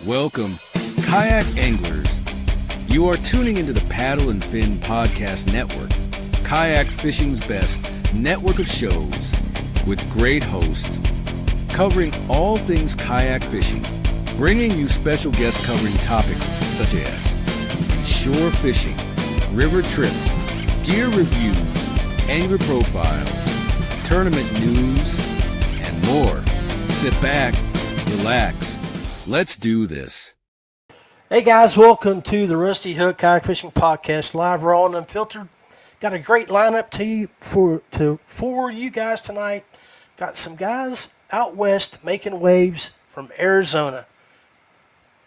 Welcome, kayak anglers. You are tuning into the Paddle and Fin Podcast Network, kayak fishing's best network of shows with great hosts covering all things kayak fishing, bringing you special guests covering topics such as shore fishing, river trips, gear reviews, angler profiles, tournament news, and more. Sit back, relax. Let's do this. Hey guys, welcome to the Rusty Hook Kayak Fishing Podcast, live, raw, and unfiltered. Got a great lineup for you guys tonight. Got some guys out west making waves from Arizona.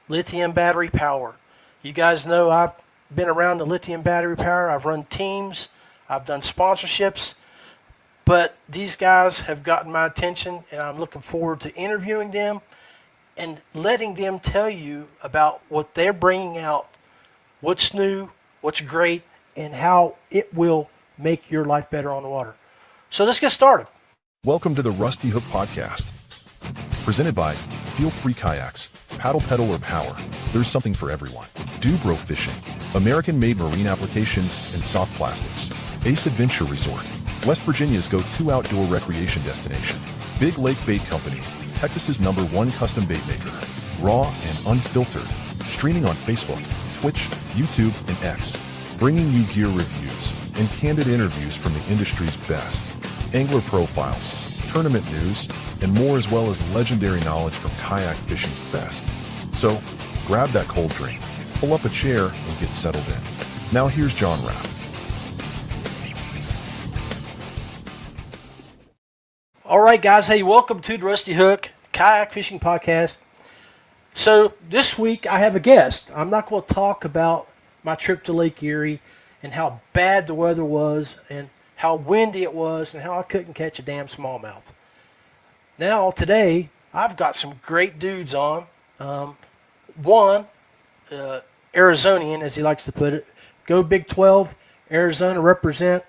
Lithium battery power. You guys know I've been around the lithium battery power. I've run teams. I've done sponsorships. But these guys have gotten my attention, and I'm looking forward to interviewing them and letting them tell you about what they're bringing out, what's new, what's great, and how it will make your life better on the water. So let's get started. Welcome to the Rusty Hook Podcast. Presented by Feelfree Kayaks. Paddle, pedal, or power. There's something for everyone. DuBro Fishing. American-made marine applications and soft plastics. Ace Adventure Resort. West Virginia's go-to outdoor recreation destination. Big Lake Bait Company. Texas's #1 custom bait maker. Raw and unfiltered. Streaming on Facebook, Twitch, YouTube, and X. Bringing you gear reviews and candid interviews from the industry's best. Angler profiles, tournament news, and more, as well as legendary knowledge from kayak fishing's best. So, grab that cold drink, pull up a chair, and get settled in. Now here's John Rapp. All right, guys. Hey, welcome to the Rusty Hook Kayak Fishing Podcast. So this week I have a guest. I'm not going to talk about my trip to Lake Erie and how bad the weather was and how windy it was and how I couldn't catch a damn smallmouth. Now, today, I've got some great dudes on. One, Arizonian, as he likes to put it. Go Big 12, Arizona represent,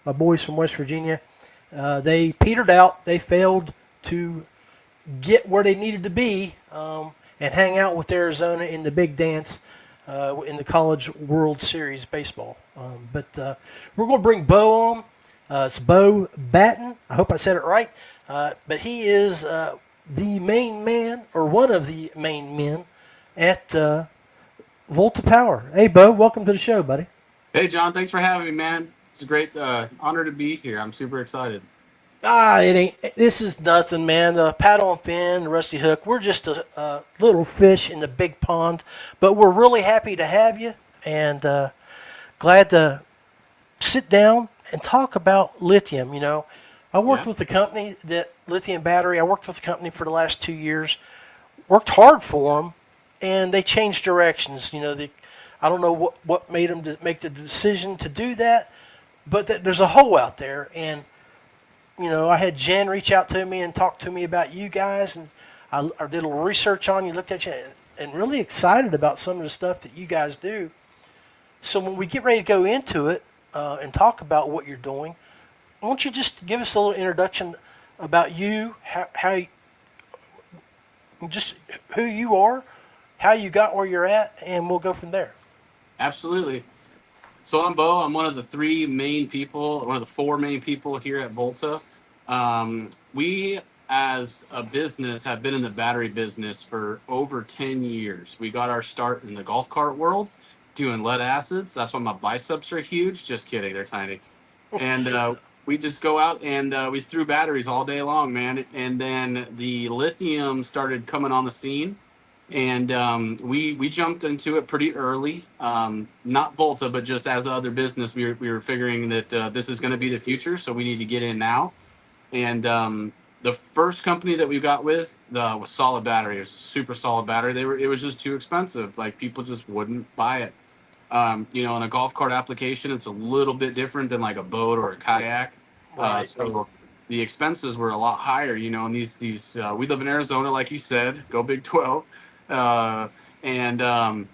my boys from West Virginia. They petered out. They failed to get where they needed to be and hang out with Arizona in the big dance in the College World Series baseball. But we're going to bring Bo on. It's Bo Batten. I hope I said it right. But he is the main man, or one of the main men, at Volta Power. Hey, Bo, welcome to the show, buddy. Hey, John, thanks for having me, man. It's a great honor to be here. I'm super excited. This is nothing, man. Paddle and Fin, Rusty Hook, we're just a little fish in the big pond, but we're really happy to have you and glad to sit down and talk about lithium. You know, I worked with the company, that Lithium Battery. I worked with the company for the last 2 years, worked hard for them, and they changed directions. You know, I don't know what made them to make the decision to do that, but there's a hole out there. And, you know, I had Jen reach out to me and talk to me about you guys, and I did a little research on you, looked at you, and really excited about some of the stuff that you guys do. So when we get ready to go into it and talk about what you're doing, why don't you just give us a little introduction about you, just who you are, how you got where you're at, and we'll go from there. Absolutely. So I'm Bo. I'm one of the four main people here at Volta. We, as a business, have been in the battery business for over 10 years. We got our start in the golf cart world doing lead acids. That's why my biceps are huge. Just kidding. They're tiny. And we just go out and we threw batteries all day long, man. And then the lithium started coming on the scene. And we jumped into it pretty early. Not Volta, but just as other business, we were figuring that this is going to be the future, so we need to get in now. And the first company that we got with was Solid Battery. It was a super solid battery. It was just too expensive. Like, people just wouldn't buy it. In a golf cart application, it's a little bit different than like a boat or a kayak. Right. So the expenses were a lot higher. And these we live in Arizona, like you said. Go Big 12. And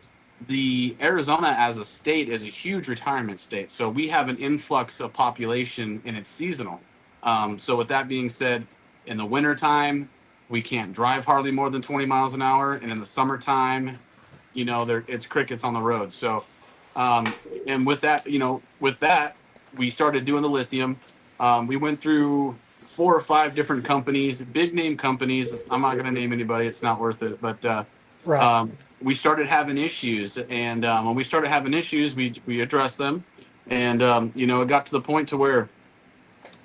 the Arizona as a state is a huge retirement state. So we have an influx of population and it's seasonal. So with that being said, in the wintertime, we can't drive hardly more than 20 miles an hour. And in the summertime, it's crickets on the road. So, and with that, we started doing the lithium. We went through 4 or 5 different companies, big name companies. I'm not going to name anybody; it's not worth it. But Right. we started having issues, and when we started having issues, we addressed them, and it got to the point to where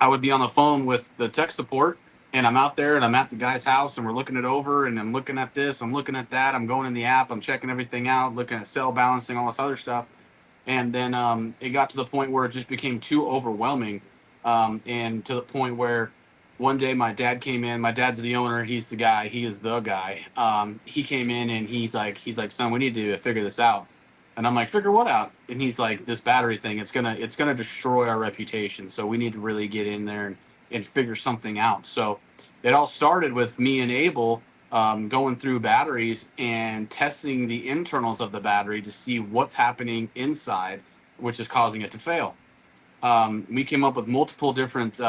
I would be on the phone with the tech support, and I'm out there and I'm at the guy's house and we're looking it over and I'm looking at this, I'm looking at that, I'm going in the app, I'm checking everything out, looking at cell balancing, all this other stuff. And then it got to the point where it just became too overwhelming. And to the point where one day my dad came in, my dad's the owner, he's the guy, he is the guy. He came in and he's like, son, we need to figure this out. And I'm like, figure what out? And he's like, this battery thing, it's gonna destroy our reputation. So we need to really get in there and figure something out. So it all started with me and Abel going through batteries and testing the internals of the battery to see what's happening inside, which is causing it to fail. We came up with multiple different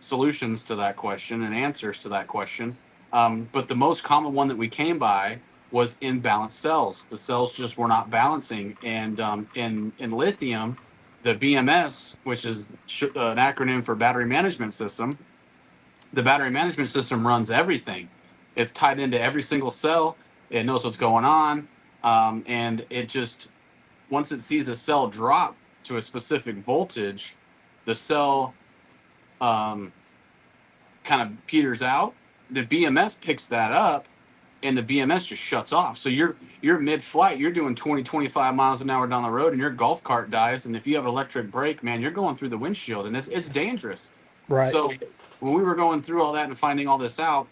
solutions to that question and answers to that question. But the most common one that we came by was imbalanced cells. The cells just were not balancing. And in lithium, the BMS, which is an acronym for battery management system, the battery management system runs everything. It's tied into every single cell. It knows what's going on. And it just, once it sees a cell drop to a specific voltage, the cell kind of peters out. The BMS picks that up and the BMS just shuts off. So you're mid-flight, you're doing 20, 25 miles an hour down the road and your golf cart dies. And if you have an electric brake, man, you're going through the windshield and it's dangerous. Right. So when we were going through all that and finding all this out,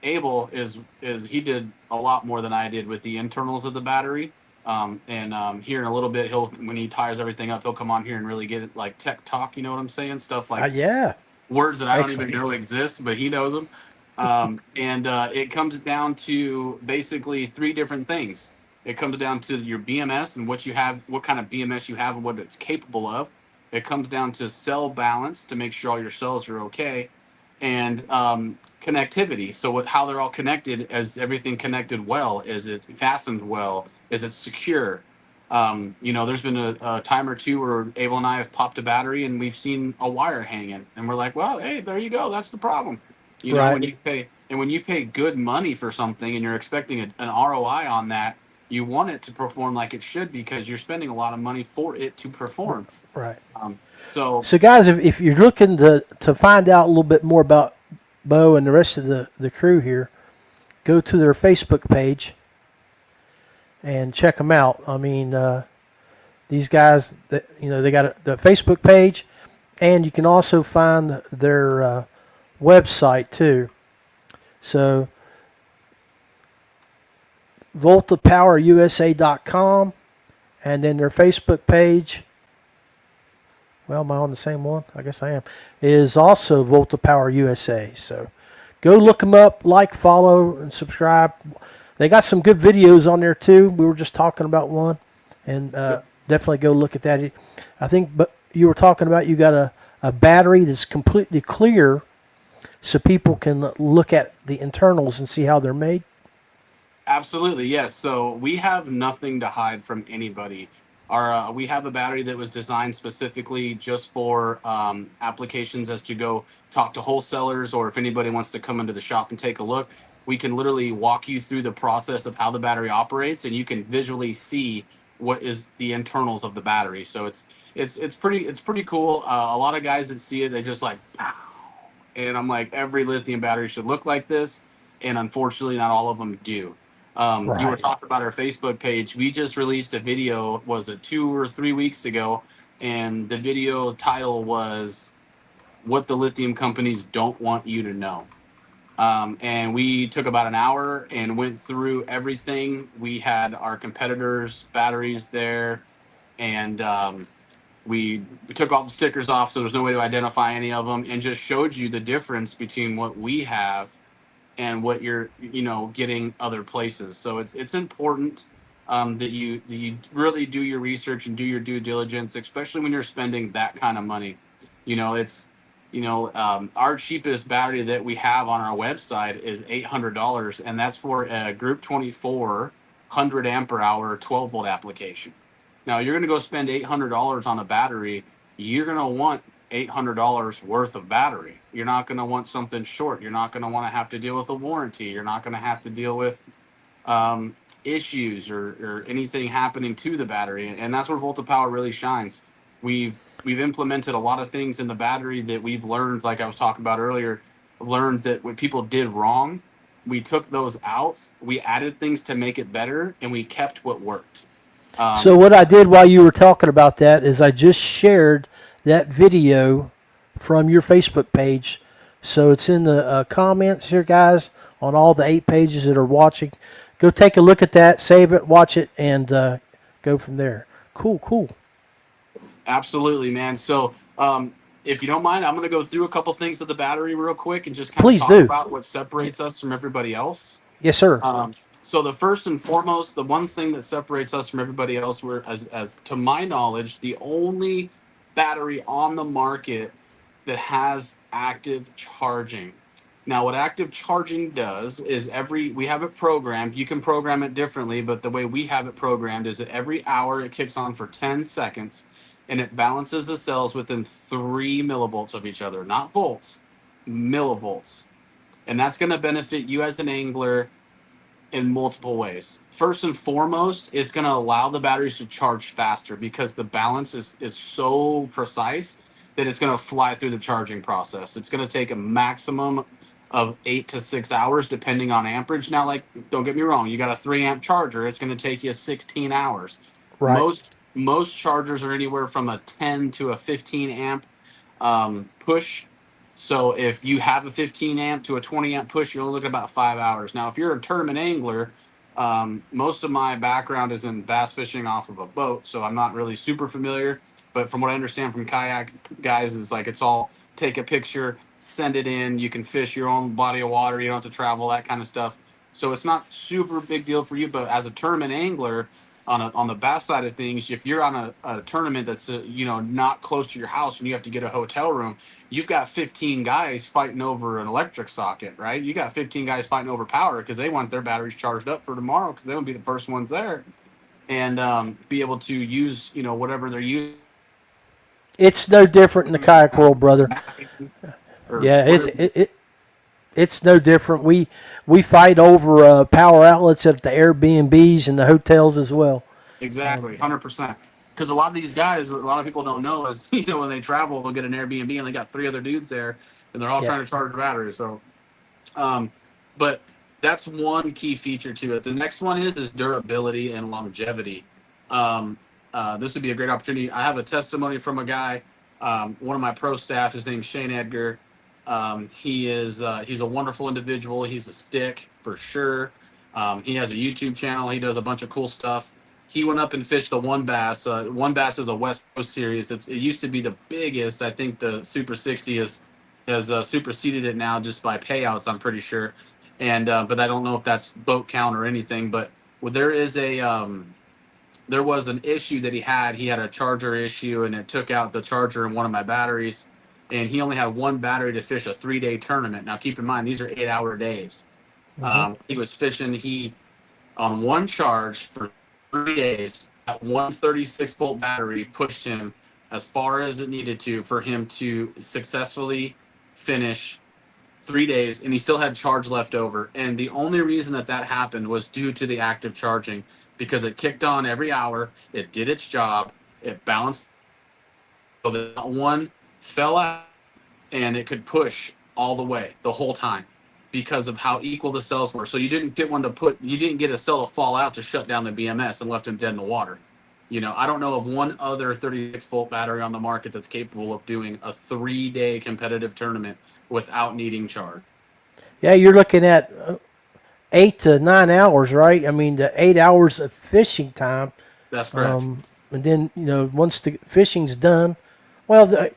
Abel is he did a lot more than I did with the internals of the battery. Here in a little bit, when he ties everything up, he'll come on here and really get it like tech talk. You know what I'm saying? Stuff like Yeah. words that I don't Excellent. even know exist, but he knows them. It comes down to basically 3 different things. It comes down to your BMS and what you have, what kind of BMS you have, and what it's capable of. It comes down to cell balance to make sure all your cells are okay, and connectivity. So how they're all connected, is everything connected well? Is it fastened well? Is it secure? There's been a time or two where Abel and I have popped a battery and we've seen a wire hanging, and we're like, well, hey, there you go. That's the problem. Right. When you pay good money for something and you're expecting an ROI on that, you want it to perform like it should because you're spending a lot of money for it to perform. Right. So So, guys, if you're looking to find out a little bit more about Bo and the rest of the crew here, go to their Facebook page and check them out. I mean, these guys, they got the Facebook page, and you can also find their website too. So, VoltaPowerUSA.com, and then their Facebook page. Well, am I on the same one? I guess I am. It is also Volta Power USA. So go look them up, like, follow, and subscribe. They got some good videos on there too. We were just talking about one, and definitely go look at that. I think, but you were talking about you got a battery that's completely clear, so people can look at the internals and see how they're made. absolutely, yes. So we have nothing to hide from anybody. We have a battery that was designed specifically just for applications as to go talk to wholesalers, or if anybody wants to come into the shop and take a look, we can literally walk you through the process of how the battery operates, and you can visually see what is the internals of the battery. So it's pretty cool. A lot of guys that see it, they just like, pow. And I'm like, every lithium battery should look like this, and unfortunately, not all of them do. You were Right. talking about our Facebook page. We just released a video, was it 2 or 3 weeks ago? And the video title was "What the Lithium Companies Don't Want You to Know." And we took about an hour and went through everything. We had our competitors' batteries there, and we took all the stickers off, so there's no way to identify any of them, and just showed you the difference between what we have and what you're getting other places. So it's important that you really do your research and do your due diligence, especially when you're spending that kind of money. It's our cheapest battery that we have on our website is $800, and that's for a Group 24 100 ampere-hour 12-volt application. Now you're going to go spend $800 on a battery. You're going to want $800 worth of battery. You're not going to want something short. You're not going to want to have to deal with a warranty. You're not going to have to deal with issues or anything happening to the battery. And that's where Volta Power really shines. We've implemented a lot of things in the battery that we've learned, like I was talking about earlier, learned that what people did wrong, we took those out, we added things to make it better, and we kept what worked. So what I did while you were talking about that is I just shared that video from your Facebook page. So it's in the comments here, guys, on all the 8 pages that are watching. Go take a look at that, save it, watch it, and go from there. Cool. Absolutely, man. So if you don't mind, I'm going to go through a couple things of the battery real quick and just kind Please of do. talk about what separates us from everybody else. Yes, sir. So the first and foremost, the one thing that separates us from everybody else, we're, as to my knowledge, the only battery on the market that has active charging. Now, what active charging does is we have it programmed. You can program it differently, but the way we have it programmed is that every hour it kicks on for 10 seconds, and it balances the cells within 3 millivolts of each other, not volts, millivolts. And that's going to benefit you as an angler in multiple ways. First and foremost, it's going to allow the batteries to charge faster because the balance is so precise that it's going to fly through the charging process. It's going to take a maximum of 8 to 6 hours depending on amperage. Now, like, don't get me wrong, you got a 3 amp charger, it's going to take you 16 hours. Right. Most chargers are anywhere from a 10 to a 15 amp push. So if you have a 15 amp to a 20 amp push, you're only looking at about 5 hours. Now, if you're a tournament angler, most of my background is in bass fishing off of a boat, so I'm not really super familiar. But from what I understand from kayak guys, is like it's all take a picture, send it in. You can fish your own body of water. You don't have to travel, that kind of stuff. So it's not super big deal for you. But as a tournament angler, on the bass side of things, if you're on a tournament that's not close to your house and you have to get a hotel room, you've got 15 guys fighting over an electric socket, right? You got 15 guys fighting over power because they want their batteries charged up for tomorrow because they want to be the first ones there and be able to use whatever they're using. It's no different in the kayak world, brother. Yeah, it's no different. We fight over power outlets at the Airbnbs and the hotels as well. Exactly, 100%. Because a lot of these guys, a lot of people don't know is, when they travel, they'll get an Airbnb and they got 3 other dudes there, and they're all trying to charge their batteries. So, but that's one key feature to it. The next one is durability and longevity. This would be a great opportunity. I have a testimony from a guy, one of my pro staff. His name's Shane Edgar. He's a wonderful individual. He's a stick for sure. He has a YouTube channel. He does a bunch of cool stuff. He went up and fished the One Bass. One Bass is a West Coast series. It used to be the biggest. I think the Super 60 has superseded it now just by payouts, I'm pretty sure. And but I don't know if that's boat count or anything. But there was an issue that he had. He had a charger issue, and it took out the charger in one of my batteries. And he only had one battery to fish a 3-day tournament. Now, keep in mind, these are 8-hour days. Mm-hmm. He was fishing. On one charge for 3 days, that 136-volt battery pushed him as far as it needed to for him to successfully finish 3 days, and he still had charge left over. And the only reason that happened was due to the active charging, because it kicked on every hour, it did its job, it balanced, so that one fell out, and it could push all the way the whole time because of how equal the cells were. So you didn't get a cell to fall out to shut down the BMS and left him dead in the water. I don't know of one other 36-volt battery on the market that's capable of doing a 3-day competitive tournament without needing charge. Yeah, you're looking at 8 to 9 hours, right? I mean, the 8 hours of fishing time. That's correct. And then, once the fishing's done, well,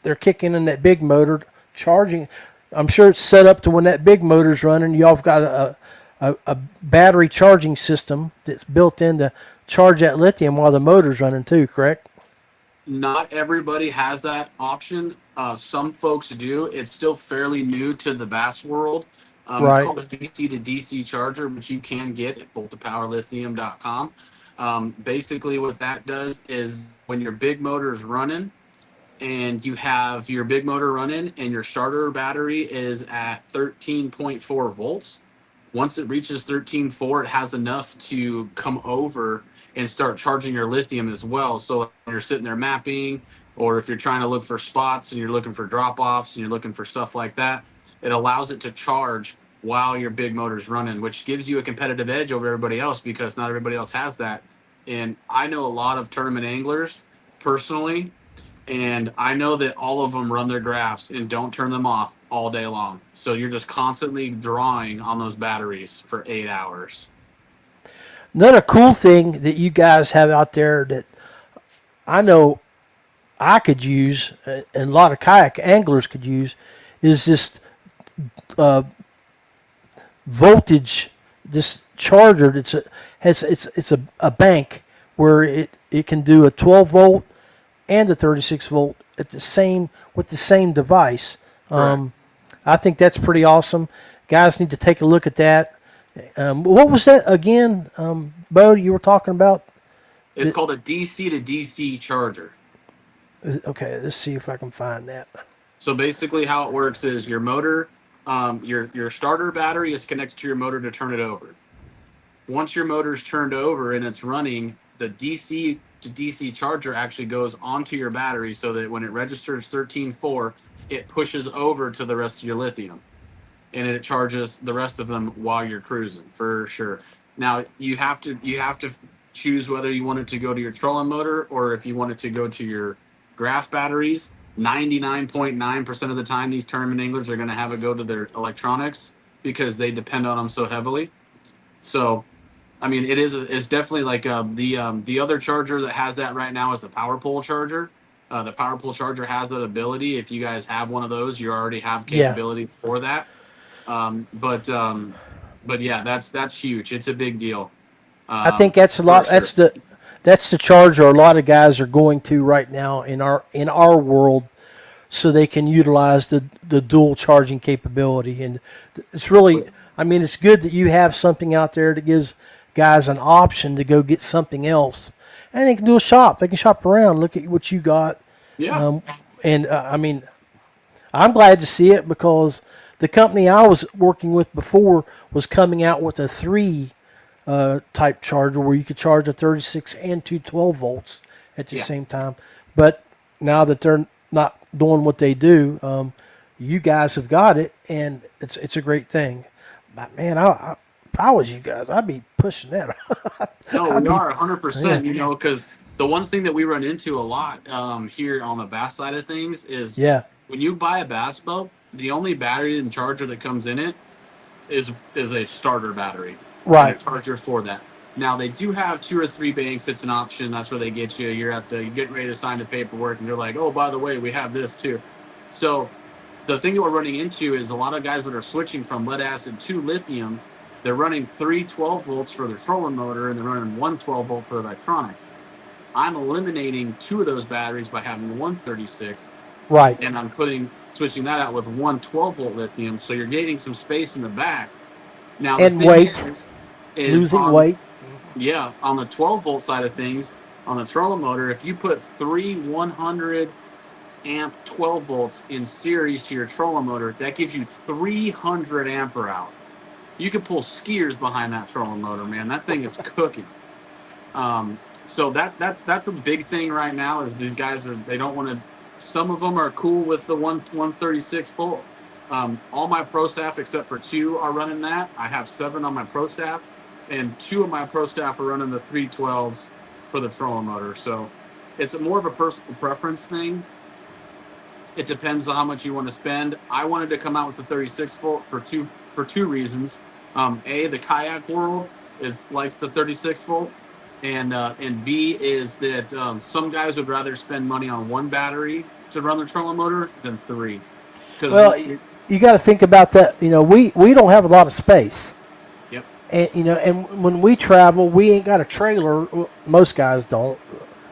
they're kicking in that big motor, charging. I'm sure it's set up to when that big motor's running, y'all have got a battery charging system that's built in to charge that lithium while the motor's running too, correct? Not everybody has that option. Some folks do. It's still fairly new to the bass world. It's Right. called a DC to DC charger, which you can get at voltapowerlithium.com. Basically, what that does is when your big motor is running and you have your big motor running and your starter battery is at 13.4 volts, once it reaches 13.4, it has enough to come over and start charging your lithium as well. So when you're sitting there mapping, or if you're trying to look for spots and you're looking for drop offs and you're looking for stuff like that, it allows it to charge while your big motor's running, which gives you a competitive edge over everybody else because not everybody else has that. And I know a lot of tournament anglers personally, and I know that all of them run their graphs and don't turn them off all day long. So you're just constantly drawing on those batteries for 8 hours. Another cool thing that you guys have out there that I know I could use, and a lot of kayak anglers could use, is this uh, voltage, this charger that's it's a bank where it can do a 12 volt and a 36 volt at the same with the same device. I think that's pretty awesome. Guys need to take a look at that. What was that again, Bo? You were talking about? It's called a DC to DC charger. Okay, let's see if I can find that. So basically, how it works is your motor, your starter battery is connected to your motor to turn it over. Once your motor's turned over and it's running, the DC to DC charger actually goes onto your battery so that when it registers 13.4, it pushes over to the rest of your lithium. And it charges the rest of them while you're cruising, for sure. Now you have to choose whether you want it to go to your trolling motor or if you want it to go to your graph batteries. 99.9% of the time, these tournament anglers are going to have it go to their electronics because they depend on them so heavily. So, I mean, it's definitely like the other charger that has that right now is the power pole charger. The power pole charger has that ability. If you guys have one of those, you already have capabilities for that. But yeah, that's huge. It's a big deal. I think that's a lot. Sure. That's the charger a lot of guys are going to right now in our world, so they can utilize the dual charging capability. And it's really, I mean, it's good that you have something out there that gives guys an option to go get something else, and they can do a shop. They can shop around, look at what you got. Yeah. I mean, I'm glad to see it because the company I was working with before was coming out with a 3 type charger where you could charge a 36 and 212 volts at the same time. But now that they're not doing what they do, you guys have got it, and it's a great thing. But man, if I was you guys, I'd be pushing that. No, we are 100%. You know, because the one thing that we run into a lot here on the bass side of things is when you buy a bass boat, the only battery and charger that comes in it is a starter battery. Right. And a charger for that. Now they do have 2 or 3 banks. It's an option. That's where they get you. You're getting ready to sign the paperwork, and they're like, "Oh, by the way, we have this too." So the thing that we're running into is a lot of guys that are switching from lead acid to lithium. They're running 3 12 volts for their trolling motor, and they're running 1 12 volt for electronics. I'm eliminating 2 of those batteries by having 1 36. Right. And I'm switching that out with 1 12 volt lithium. So you're gaining some space in the back. Now, and weight. Losing weight. Yeah, on the 12 volt side of things, on the trolling motor, if you put 3 100 amp 12 volts in series to your trolling motor, that gives you 300 ampere out. You can pull skiers behind that trolling motor, man. That thing is cooking. So that's a big thing right now. Is these guys they don't want to. Some of them are cool with the 136 volt. All my pro staff except for 2 are running that. I have 7 on my pro staff, and 2 of my pro staff are running the 312s for the trolling motor. So it's more of a personal preference thing. It depends on how much you want to spend. I wanted to come out with the 36 volt for two reasons. A, the kayak world likes the 36 volt, and B is that some guys would rather spend money on 1 battery to run their trolling motor than 3. Well, you got to think about that. We don't have a lot of space. Yep. And and when we travel, we ain't got a trailer. Most guys don't.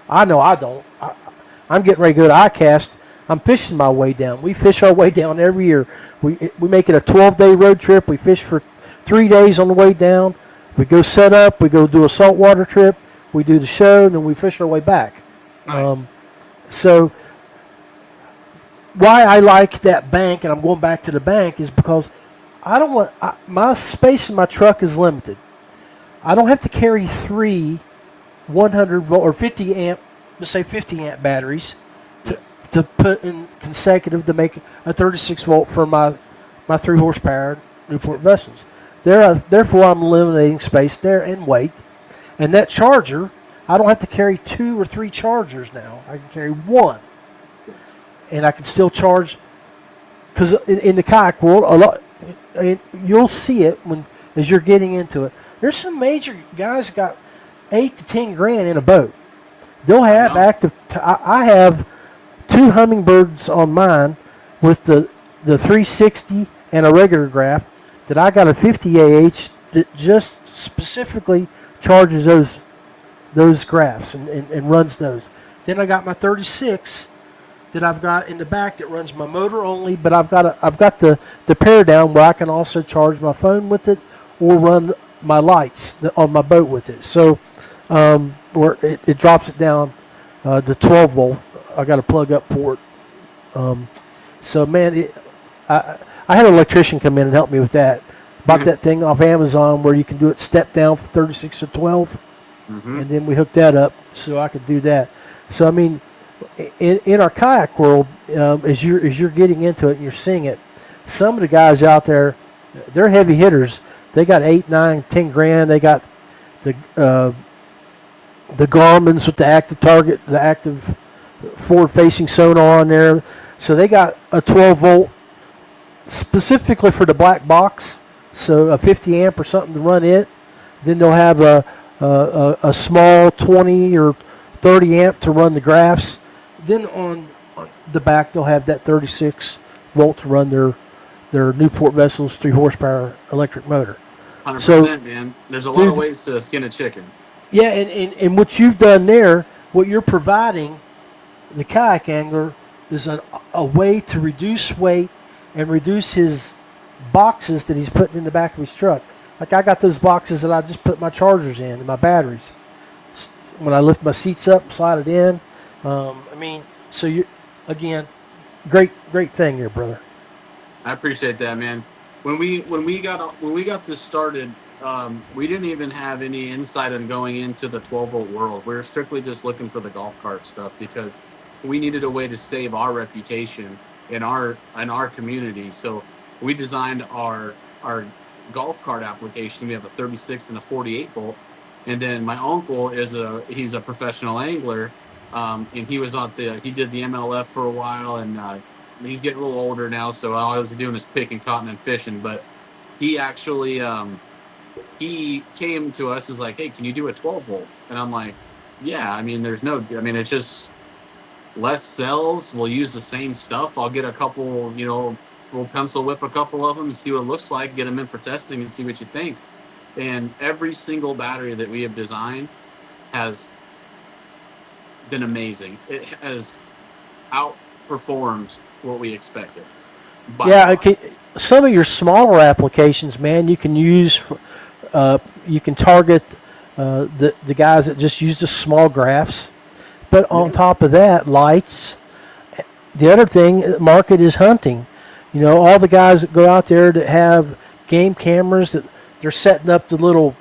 I know I don't. I'm getting ready to go to ICAST. I'm fishing my way down. We fish our way down every year. We make it a 12-day road trip. We fish for 3 days on the way down. We go set up. We go do a saltwater trip. We do the show, and then we fish our way back. Nice. So why I like that bank, and I'm going back to the bank, is because I don't want my space in my truck is limited. I don't have to carry 3 100 volt or 50 amp, let's say 50 amp batteries to put in consecutive to make a 36 volt for my 3 horsepower Newport vessels. Therefore, I'm eliminating space there and weight. And that charger, I don't have to carry 2 or 3 chargers now. I can carry 1, and I can still charge. Because in the kayak world, you'll see it as you're getting into it. There's some major guys got $8 to $10 in a boat. They'll have active. I have 2 Hummingbirds on mine with the 360 and a regular graph that I got a 50 AH that just specifically charges those graphs and runs those. Then I got my 36 that I've got in the back that runs my motor only, but I've got the pair down where I can also charge my phone with it or run my lights on my boat with it. So where it drops it down to 12 volt. I got to plug up for it. So man, I had an electrician come in and help me with that. Bought that thing off Amazon where you can do it step down from 36 to 12, and then we hooked that up so I could do that. So I mean, in our kayak world, as you're getting into it and you're seeing it, some of the guys out there, they're heavy hitters. They got 8, 9, 10 grand. They got the Garmin's with the active target, the active forward-facing sonar on there. So they got a 12 volt specifically for the black box. So a 50 amp or something to run it. Then they'll have a small 20 or 30 amp to run the graphs. Then on the back they'll have that 36 volt to run their Newport vessels 3 horsepower electric motor. 100%, So, man. There's a lot of ways to skin a chicken. Yeah, and what you've done there, what you're providing the kayak angler is a way to reduce weight and reduce his boxes that he's putting in the back of his truck. Like I got those boxes that I just put my chargers in and my batteries. When I lift my seats up and slide it in. So you again, great thing here, brother. I appreciate that, man. When we got this started, we didn't even have any insight on going into the 12 volt world. We were strictly just looking for the golf cart stuff because we needed a way to save our reputation in our community. So we designed our golf cart application. We have a 36 and a 48 volt. And then my uncle he's a professional angler, and he did the MLF for a while, and he's getting a little older now, so all I was doing is picking cotton and fishing. But he actually he came to us and was like, "Hey, can you do a 12 volt?" And I'm like, "Yeah." I mean, it's just less cells. We'll use the same stuff. I'll get a couple, we'll pencil whip a couple of them and see what it looks like, get them in for testing and see what you think. And every single battery that we have designed has been amazing. It has outperformed what we expected. Some of your smaller applications, man, you can use. You can target the guys that just use the small graphs. But on top of that, lights. The other thing, market is hunting. All the guys that go out there that have game cameras, that they're setting up the little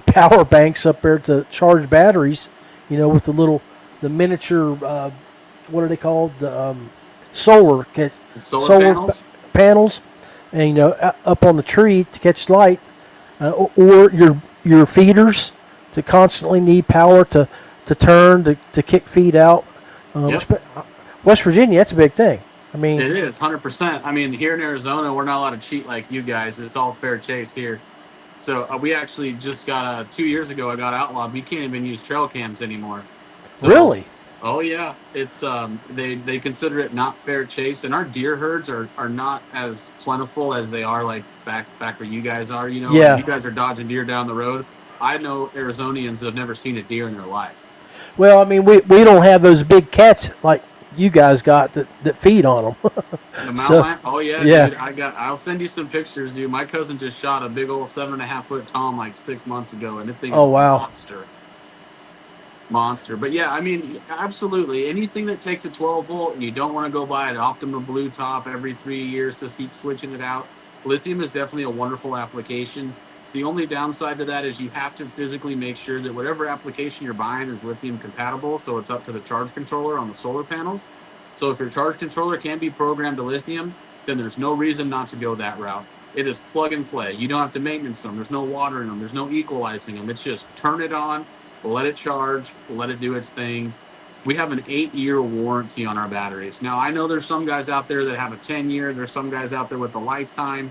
power banks up there to charge batteries, with the miniature, what are they called? The solar panels, and up on the tree to catch light, or your feeders that constantly need power to turn to kick feed out. West Virginia, that's a big thing. I mean, it is 100%. I mean, here in Arizona, we're not allowed to cheat like you guys, but it's all fair chase here. So we actually just got 2 years ago. I got outlawed. We can't even use trail cams anymore. So, really? Oh yeah, it's they consider it not fair chase, and our deer herds are not as plentiful as they are like back where you guys are. You know, like Yeah. you guys are dodging deer down the road. I know Arizonians that have never seen a deer in their life. Well, I mean, we don't have those big cats like you guys got that feed on them. The mountain So, lion? Oh yeah, yeah. dude. I'll send you some pictures, dude. My cousin just shot a big old 7.5 foot tom like 6 months ago, and the thing is Oh, a wow. monster. But yeah, I mean, absolutely. Anything that takes a 12 volt and you don't want to go buy an Optima Blue top every 3 years to keep switching it out, lithium is definitely a wonderful application. The only downside to that is you have to physically make sure that whatever application you're buying is lithium compatible. So it's up to the charge controller on the solar panels. So if your charge controller can be programmed to lithium, then there's no reason not to go that route. It is plug and play. You don't have to maintenance them. There's no watering them. There's no equalizing them. It's just turn it on, let it charge, let it do its thing. We have an 8-year warranty on our batteries. Now, I know there's some guys out there that have a 10-year. There's some guys out there with a lifetime.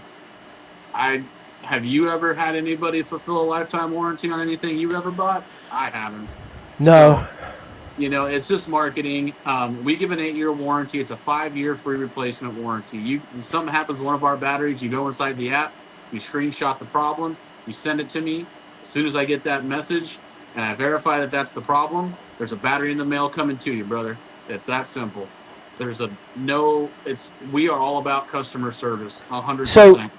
Have you ever had anybody fulfill a lifetime warranty on anything you ever bought? I haven't. No. So, it's just marketing. We give an 8-year warranty. It's a 5-year free replacement warranty. Something happens with one of our batteries, you go inside the app, you screenshot the problem, you send it to me. As soon as I get that message and I verify that that's the problem, there's a battery in the mail coming to you, brother. It's that simple. We are all about customer service, 100%.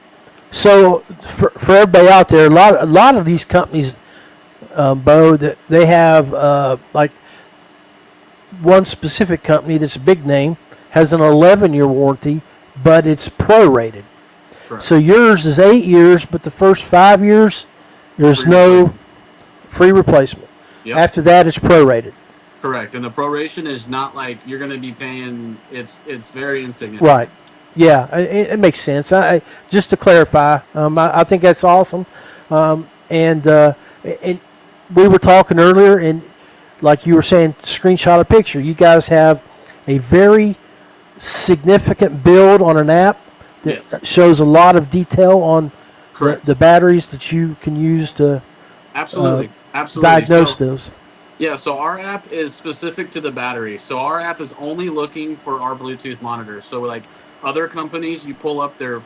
So for everybody out there, a lot of these companies, Bo, that they have like one specific company that's a big name has an 11-year warranty, but it's prorated. Correct. So yours is 8 years, but the first 5 years there's no free replacement. Yep. After that, it's prorated. Correct, and the proration is not like you're going to be paying. It's very insignificant. Right. Yeah, it makes sense. Just to clarify, I think that's awesome. And we were talking earlier, and like you were saying, screenshot a picture. You guys have a very significant build on an app that shows a lot of detail on the batteries that you can use to absolutely diagnose those. Yeah, so our app is specific to the battery. So our app is only looking for our Bluetooth monitors. So like other companies, you pull up their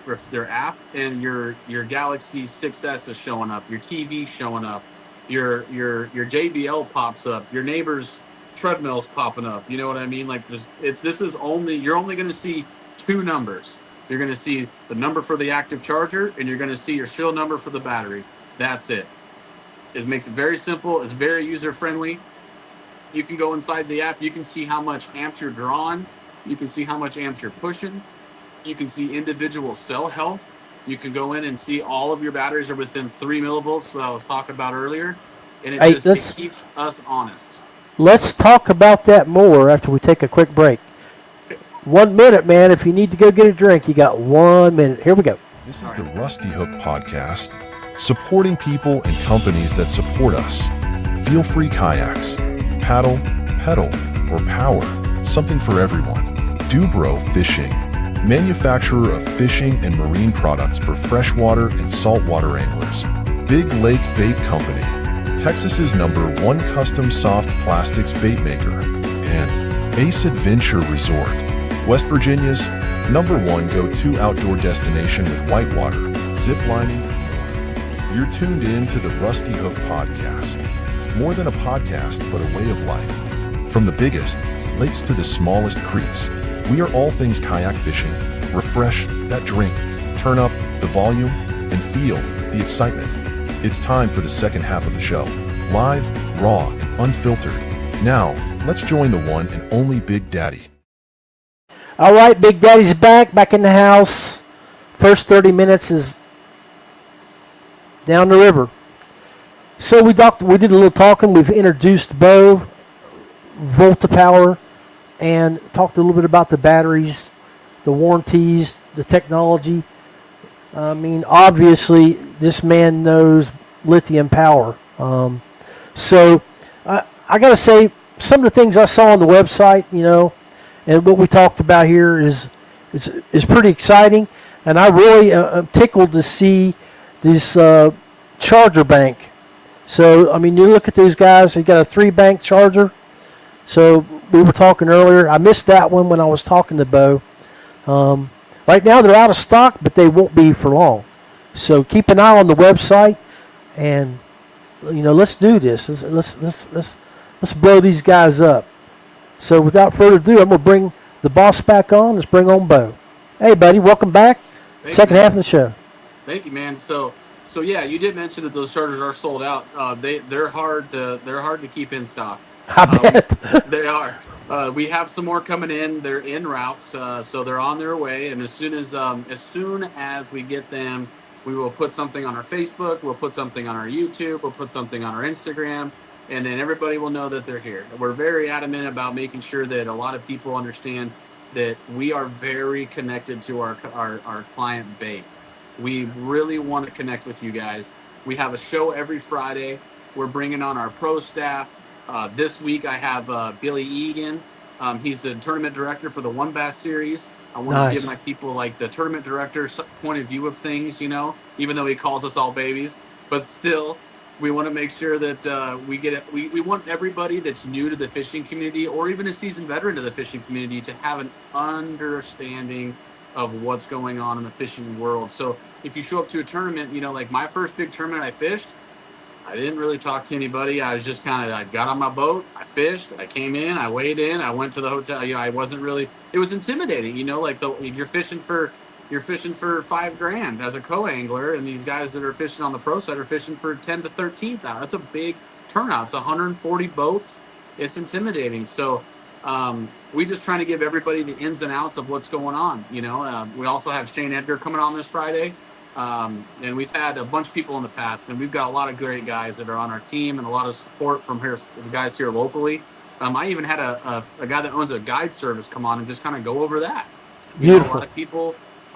app and your Galaxy 6S is showing up, your TV showing up, your JBL pops up, your neighbor's treadmill's popping up. You know what I mean? Like you're only going to see 2 numbers. You're going to see the number for the active charger, and you're going to see your serial number for the battery. That's it. It makes it very simple. It's very user friendly. You can go inside the app. You can see how much amps you're drawing. You can see how much amps you're pushing. You can see individual cell health. You can go in and see all of your batteries are within 3 millivolts that I was talking about earlier. And it keeps us honest. Let's talk about that more after we take a quick break. 1 minute, man. If you need to go get a drink, you got 1 minute. Here we go. This is the Rusty Hook Podcast, supporting people and companies that support us. Feelfree Kayaks. Paddle, pedal, or power. Something for everyone. DuBro Fishing. Manufacturer of fishing and marine products for freshwater and saltwater anglers. Big Lake Bait Company. Texas's #1 custom soft plastics bait maker. And Ace Adventure Resort. West Virginia's #1 go-to outdoor destination with whitewater, zip lining, and more. You're tuned in to the Rusty Hook Podcast. More than a podcast, but a way of life. From the biggest lakes to the smallest creeks, we are all things kayak fishing. Refresh that drink, turn up the volume, and feel the excitement. It's time for the second half of the show. Live, raw, and unfiltered. Now, let's join the one and only Big Daddy. All right, Big Daddy's back in the house. First 30 minutes is down the river. So we did a little talking. We've introduced Bo, Volta Power, and talked a little bit about the batteries, the warranties, the technology. I mean, obviously, this man knows lithium power. So I got to say, some of the things I saw on the website, and what we talked about here is pretty exciting. And I really am tickled to see this charger bank. So, I mean, you look at these guys, they got a 3-bank charger. So we were talking earlier. I missed that one when I was talking to Bo. Right now they're out of stock, but they won't be for long. So keep an eye on the website, and let's do this. Let's blow these guys up. So without further ado, I'm gonna bring the boss back on. Let's bring on Bo. Hey, buddy, welcome back. Second half of the show. Thank you, man. So yeah, you did mention that those charters are sold out. They're hard to keep in stock. I bet. They are. We have some more coming in. They're en route, so they're on their way. And as soon as we get them, we will put something on our Facebook. We'll put something on our YouTube. We'll put something on our Instagram, and then everybody will know that they're here. We're very adamant about making sure that a lot of people understand that we are very connected to our client base. We really want to connect with you guys. We have a show every Friday. We're bringing on our pro staff. This week I have Billy Egan. He's the tournament director for the One Bass series. I want to give my people like the tournament director's point of view of things, even though he calls us all babies. But still, we want to make sure that we get it. We want everybody that's new to the fishing community or even a seasoned veteran to the fishing community to have an understanding of what's going on in the fishing world. So if you show up to a tournament, like my first big tournament I fished, I didn't really talk to anybody. I was just I got on my boat, I fished, I came in, I weighed in, I went to the hotel. I wasn't really, it was intimidating, like you're fishing for $5,000 as a co-angler, and these guys that are fishing on the pro side are fishing for 10 to 13,000. That's a big turnout. It's 140 boats. It's intimidating. So we just trying to give everybody the ins and outs of what's going on. We also have Shane Edgar coming on this Friday. And we've had a bunch of people in the past, and we've got a lot of great guys that are on our team and a lot of support from here, the guys here locally. I even had a guy that owns a guide service come on and just kind of go over that. Beautiful.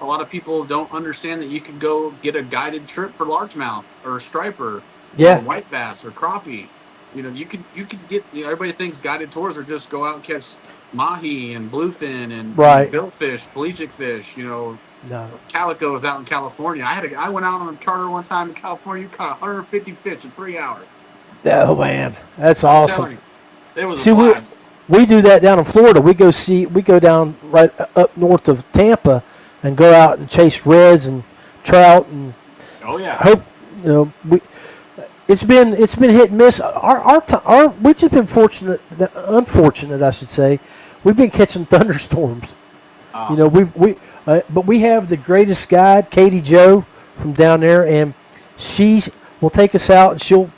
A lot of people don't understand that you could go get a guided trip for largemouth or striper, or white bass or crappie. You could get. Everybody thinks guided tours are just go out and catch mahi and bluefin and billfish, pelagic fish. No. Calico is out in California. I went out on a charter one time in California. You caught 150 fish in 3 hours. Oh man, that's awesome. It was a blast. We do that down in Florida. We go down right up north of Tampa and go out and chase reds and trout and it's been hit and miss. We've just been unfortunate, I should say. We've been catching thunderstorms. But we have the greatest guide, Katie Joe, from down there, and she will take us out and she'll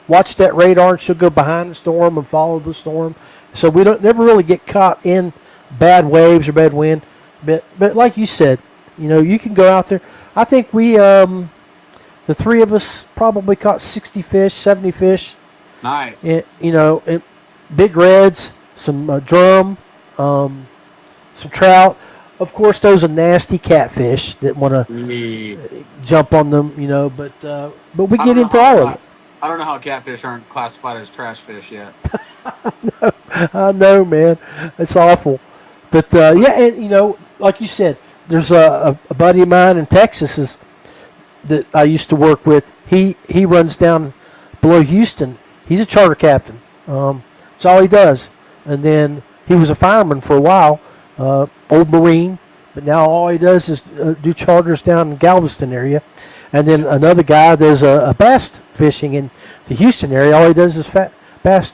watch that radar and she'll go behind the storm and follow the storm. So we don't never really get caught in bad waves or bad wind. But like you said, you can go out there. I think we, the three of us, probably caught 60 fish, 70 fish. Nice. And big reds, some drum, some trout. Of course, those are nasty catfish that want to jump on them, But we get into all of it. I don't know how catfish aren't classified as trash fish yet. I know, man. It's awful. But, and, like you said, there's a buddy of mine in Texas that I used to work with. He runs down below Houston. He's a charter captain. That's all he does. And then he was a fireman for a while. Old Marine, but now all he does is do charters down in Galveston area, and then another guy does a bass fishing in the Houston area. All he does is bass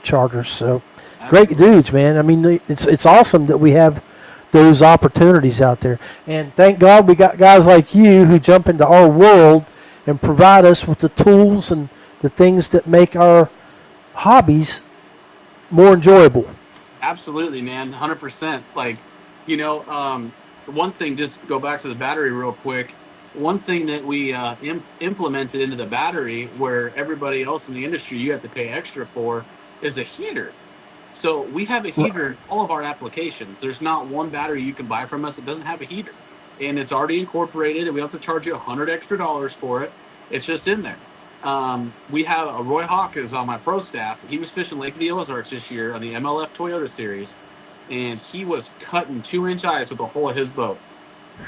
charters. So great dudes, man. I mean, it's awesome that we have those opportunities out there, and thank God we got guys like you who jump into our world and provide us with the tools and the things that make our hobbies more enjoyable. Absolutely, man, 100%. Like, one thing, just go back to the battery real quick. One thing that we implemented into the battery where everybody else in the industry you have to pay extra for is a heater. So we have a heater in all of our applications. There's not one battery you can buy from us that doesn't have a heater. And it's already incorporated, and we don't have to charge you $100 extra for it. It's just in there. We have a Roy Hawk is on my pro staff. He was fishing Lake of the Ozarks this year on the MLF Toyota Series, and he was cutting 2-inch ice with the whole of his boat,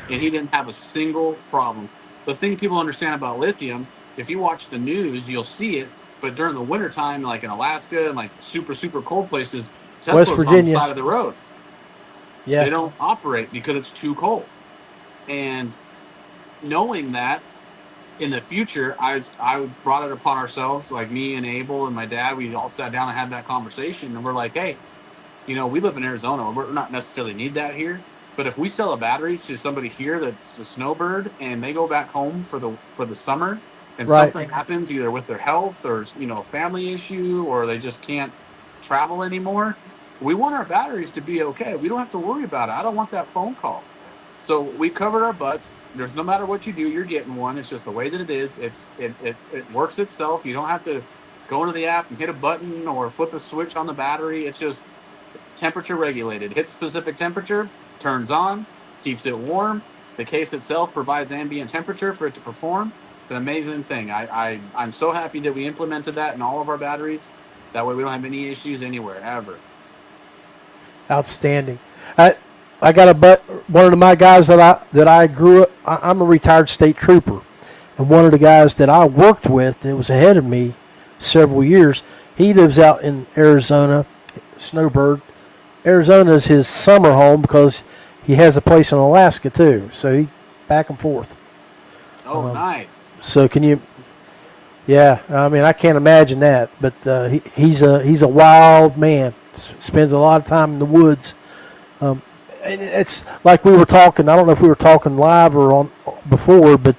and he didn't have a single problem. The thing people understand about lithium, if you watch the news, you'll see it, but during the wintertime, like in Alaska and like super, super cold places, West Tesla's on the Virginia. side of the road. Yeah. They don't operate because it's too cold. And knowing that, in the future, I brought it upon ourselves, like me and Abel and my dad. We all sat down and had that conversation, and we're like, hey, we live in Arizona. We're not necessarily need that here, but if we sell a battery to somebody here that's a snowbird and they go back home for the summer, and Right. something happens either with their health or a family issue, or they just can't travel anymore, we want our batteries to be okay. We don't have to worry about it. I don't want that phone call. So we covered our butts. There's no matter what you do, you're getting one. It's just the way that it is. It works itself. You don't have to go into the app and hit a button or flip a switch on the battery. It's just temperature regulated. Hits specific temperature, turns on, keeps it warm. The case itself provides ambient temperature for it to perform. It's an amazing thing. I'm so happy that we implemented that in all of our batteries. That way we don't have any issues anywhere, ever. Outstanding. I got one of my guys that I grew up. I'm a retired state trooper, and one of the guys that I worked with that was ahead of me several years. He lives out in Arizona, Snowbird. Arizona is his summer home because he has a place in Alaska too. So he back and forth. Oh, nice. So can you? Yeah, I mean I can't imagine that, but he's a wild man. Spends a lot of time in the woods. And it's like we were talking. I don't know if we were talking live or on before, but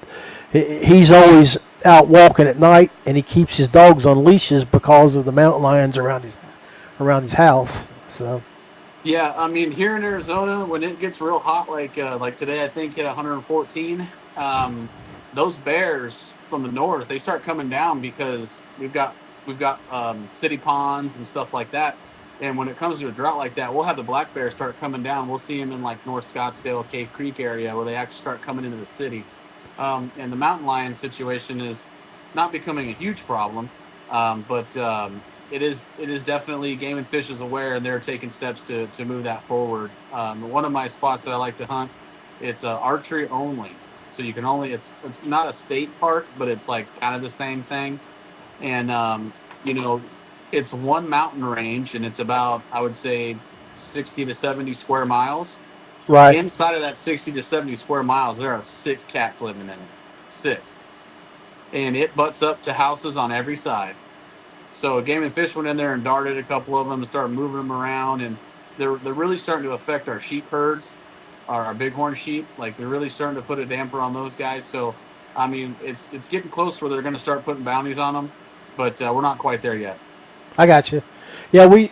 he's always out walking at night, and he keeps his dogs on leashes because of the mountain lions around his house. So. Yeah, I mean here in Arizona, when it gets real hot, like today, I think hit 114. Those bears from the north, they start coming down because we've got city ponds and stuff like that. And when it comes to a drought like that, we'll have the black bears start coming down. We'll see them in like North Scottsdale, Cave Creek area where they actually start coming into the city. And the mountain lion situation is not becoming a huge problem, but it is definitely Game and Fish is aware, and they're taking steps to move that forward. One of my spots that I like to hunt, it's archery only, so you can only it's not a state park, but it's like kind of the same thing, and it's one mountain range, and it's about, I would say, 60 to 70 square miles. Right. Inside of that 60 to 70 square miles, there are 6 cats living in it. 6. And it butts up to houses on every side. So Game and Fish went in there and darted a couple of them and started moving them around, and they're really starting to affect our sheep herds, our bighorn sheep. Like, they're really starting to put a damper on those guys. So, I mean, it's getting close where they're going to start putting bounties on them, but we're not quite there yet. I got you. Yeah, we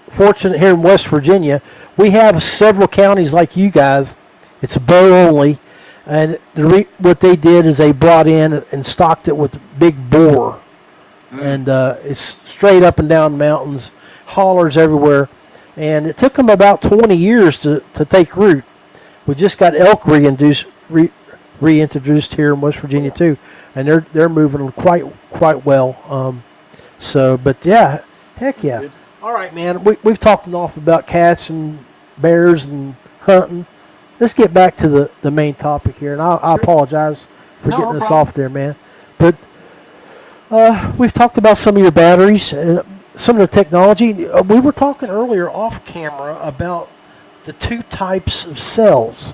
fortunate here in West Virginia. We have several counties like you guys. It's a bow only, and what they did is they brought in and stocked it with big boar, and it's straight up and down mountains, hollers everywhere, and it took them about 20 years to take root. We just got elk reintroduced here in West Virginia too, and they're moving quite well. But yeah, heck yeah. Good. All right, man. We've talked enough about cats and bears and hunting. Let's get back to the main topic here, and I apologize for No, getting no us problem. off there, man. But we've talked about some of your batteries, some of the technology. We were talking earlier off camera about the 2 types of cells.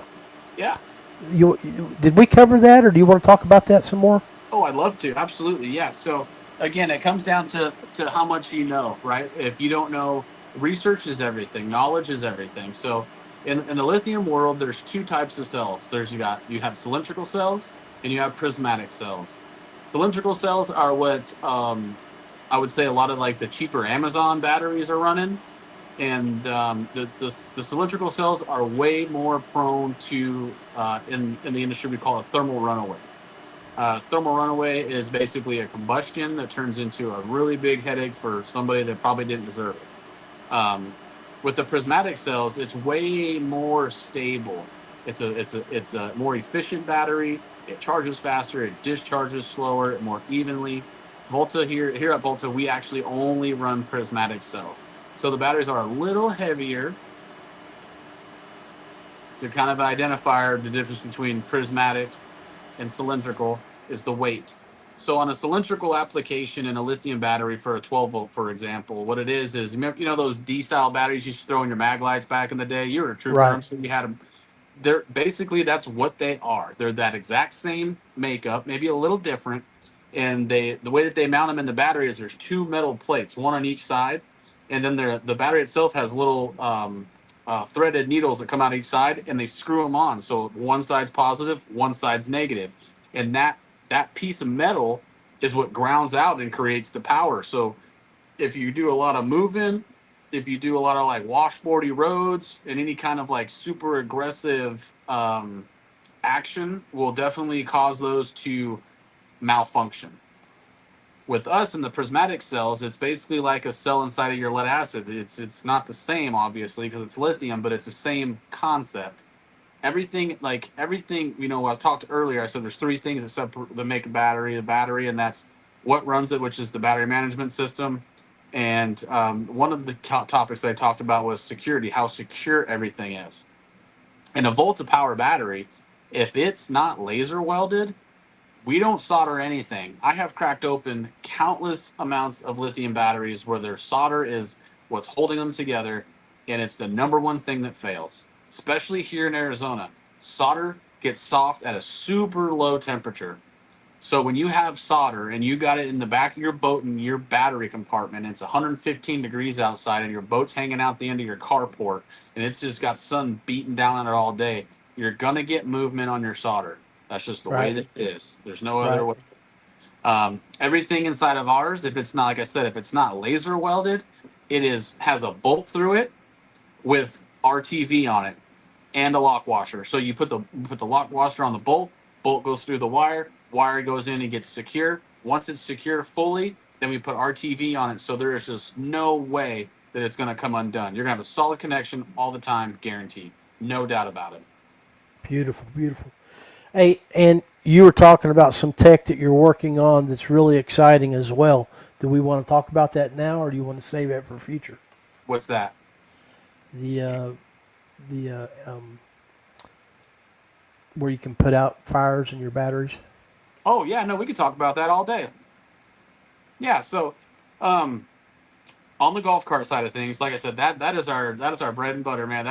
Yeah. Did we cover that, or do you want to talk about that some more? Oh, I'd love to. Absolutely. Yeah. So again, it comes down to how much you know, right? If you don't know, research is everything. Knowledge is everything. So in the lithium world, there's 2 types of cells. You have cylindrical cells and you have prismatic cells. Cylindrical cells are what I would say a lot of like the cheaper Amazon batteries are running. And the cylindrical cells are way more prone to, in the industry, we call it thermal runaway. Thermal runaway is basically a combustion that turns into a really big headache for somebody that probably didn't deserve it. With the prismatic cells, it's way more stable. It's a more efficient battery. It charges faster. It discharges slower, more evenly. Volta here at Volta, we actually only run prismatic cells. So the batteries are a little heavier. It's a kind of an identifier. The difference between prismatic and cylindrical is the weight. So on a cylindrical application in a lithium battery for a 12 volt, for example, what it is those D style batteries you used to throw in your mag lights back in the day. You were a trooper. Right. I'm sure you had them. They're basically, that's what they are. They're that exact same makeup, maybe a little different. And the way that they mount them in the battery is there's two metal plates, one on each side, and then the battery itself has little threaded needles that come out each side, and they screw them on. So one side's positive, one side's negative, and that piece of metal is what grounds out and creates the power. So if you do a lot of moving, if you do a lot of like washboardy roads and any kind of like super aggressive action, will definitely cause those to malfunction. With us in the prismatic cells, it's basically like a cell inside of your lead acid. It's not the same, obviously, because it's lithium, but it's the same concept. Everything, I talked earlier, I said there's three things that make a battery the battery, and that's what runs it, which is the battery management system. And one of the topics that I talked about was security, how secure everything is. In a Volta power battery, if it's not laser welded, we don't solder anything. I have cracked open countless amounts of lithium batteries where their solder is what's holding them together, and it's the number one thing that fails. Especially here in Arizona, solder gets soft at a super low temperature. So when you have solder and you got it in the back of your boat in your battery compartment, and it's 115 degrees outside, and your boat's hanging out the end of your carport, and it's just got sun beating down on it all day, you're gonna get movement on your solder. That's just the way Right. that it is. There's no other Right. way. Everything inside of ours, if it's not, like I said, if it's not laser welded, has a bolt through it with RTV on it and a lock washer. So you put the lock washer on the bolt goes through the wire goes in and gets secure. Once it's secure fully, then we put RTV on it. So there is just no way that it's going to come undone. You're going to have a solid connection all the time, guaranteed. No doubt about it. Beautiful, beautiful. Hey, and you were talking about some tech that you're working on that's really exciting as well. Do we want to talk about that now, or do you want to save it for future? What's that? The the where you can put out fires in your batteries. Oh yeah, no, we could talk about that all day. Yeah, so um, on the golf cart side of things, like I said, that is our bread and butter, man.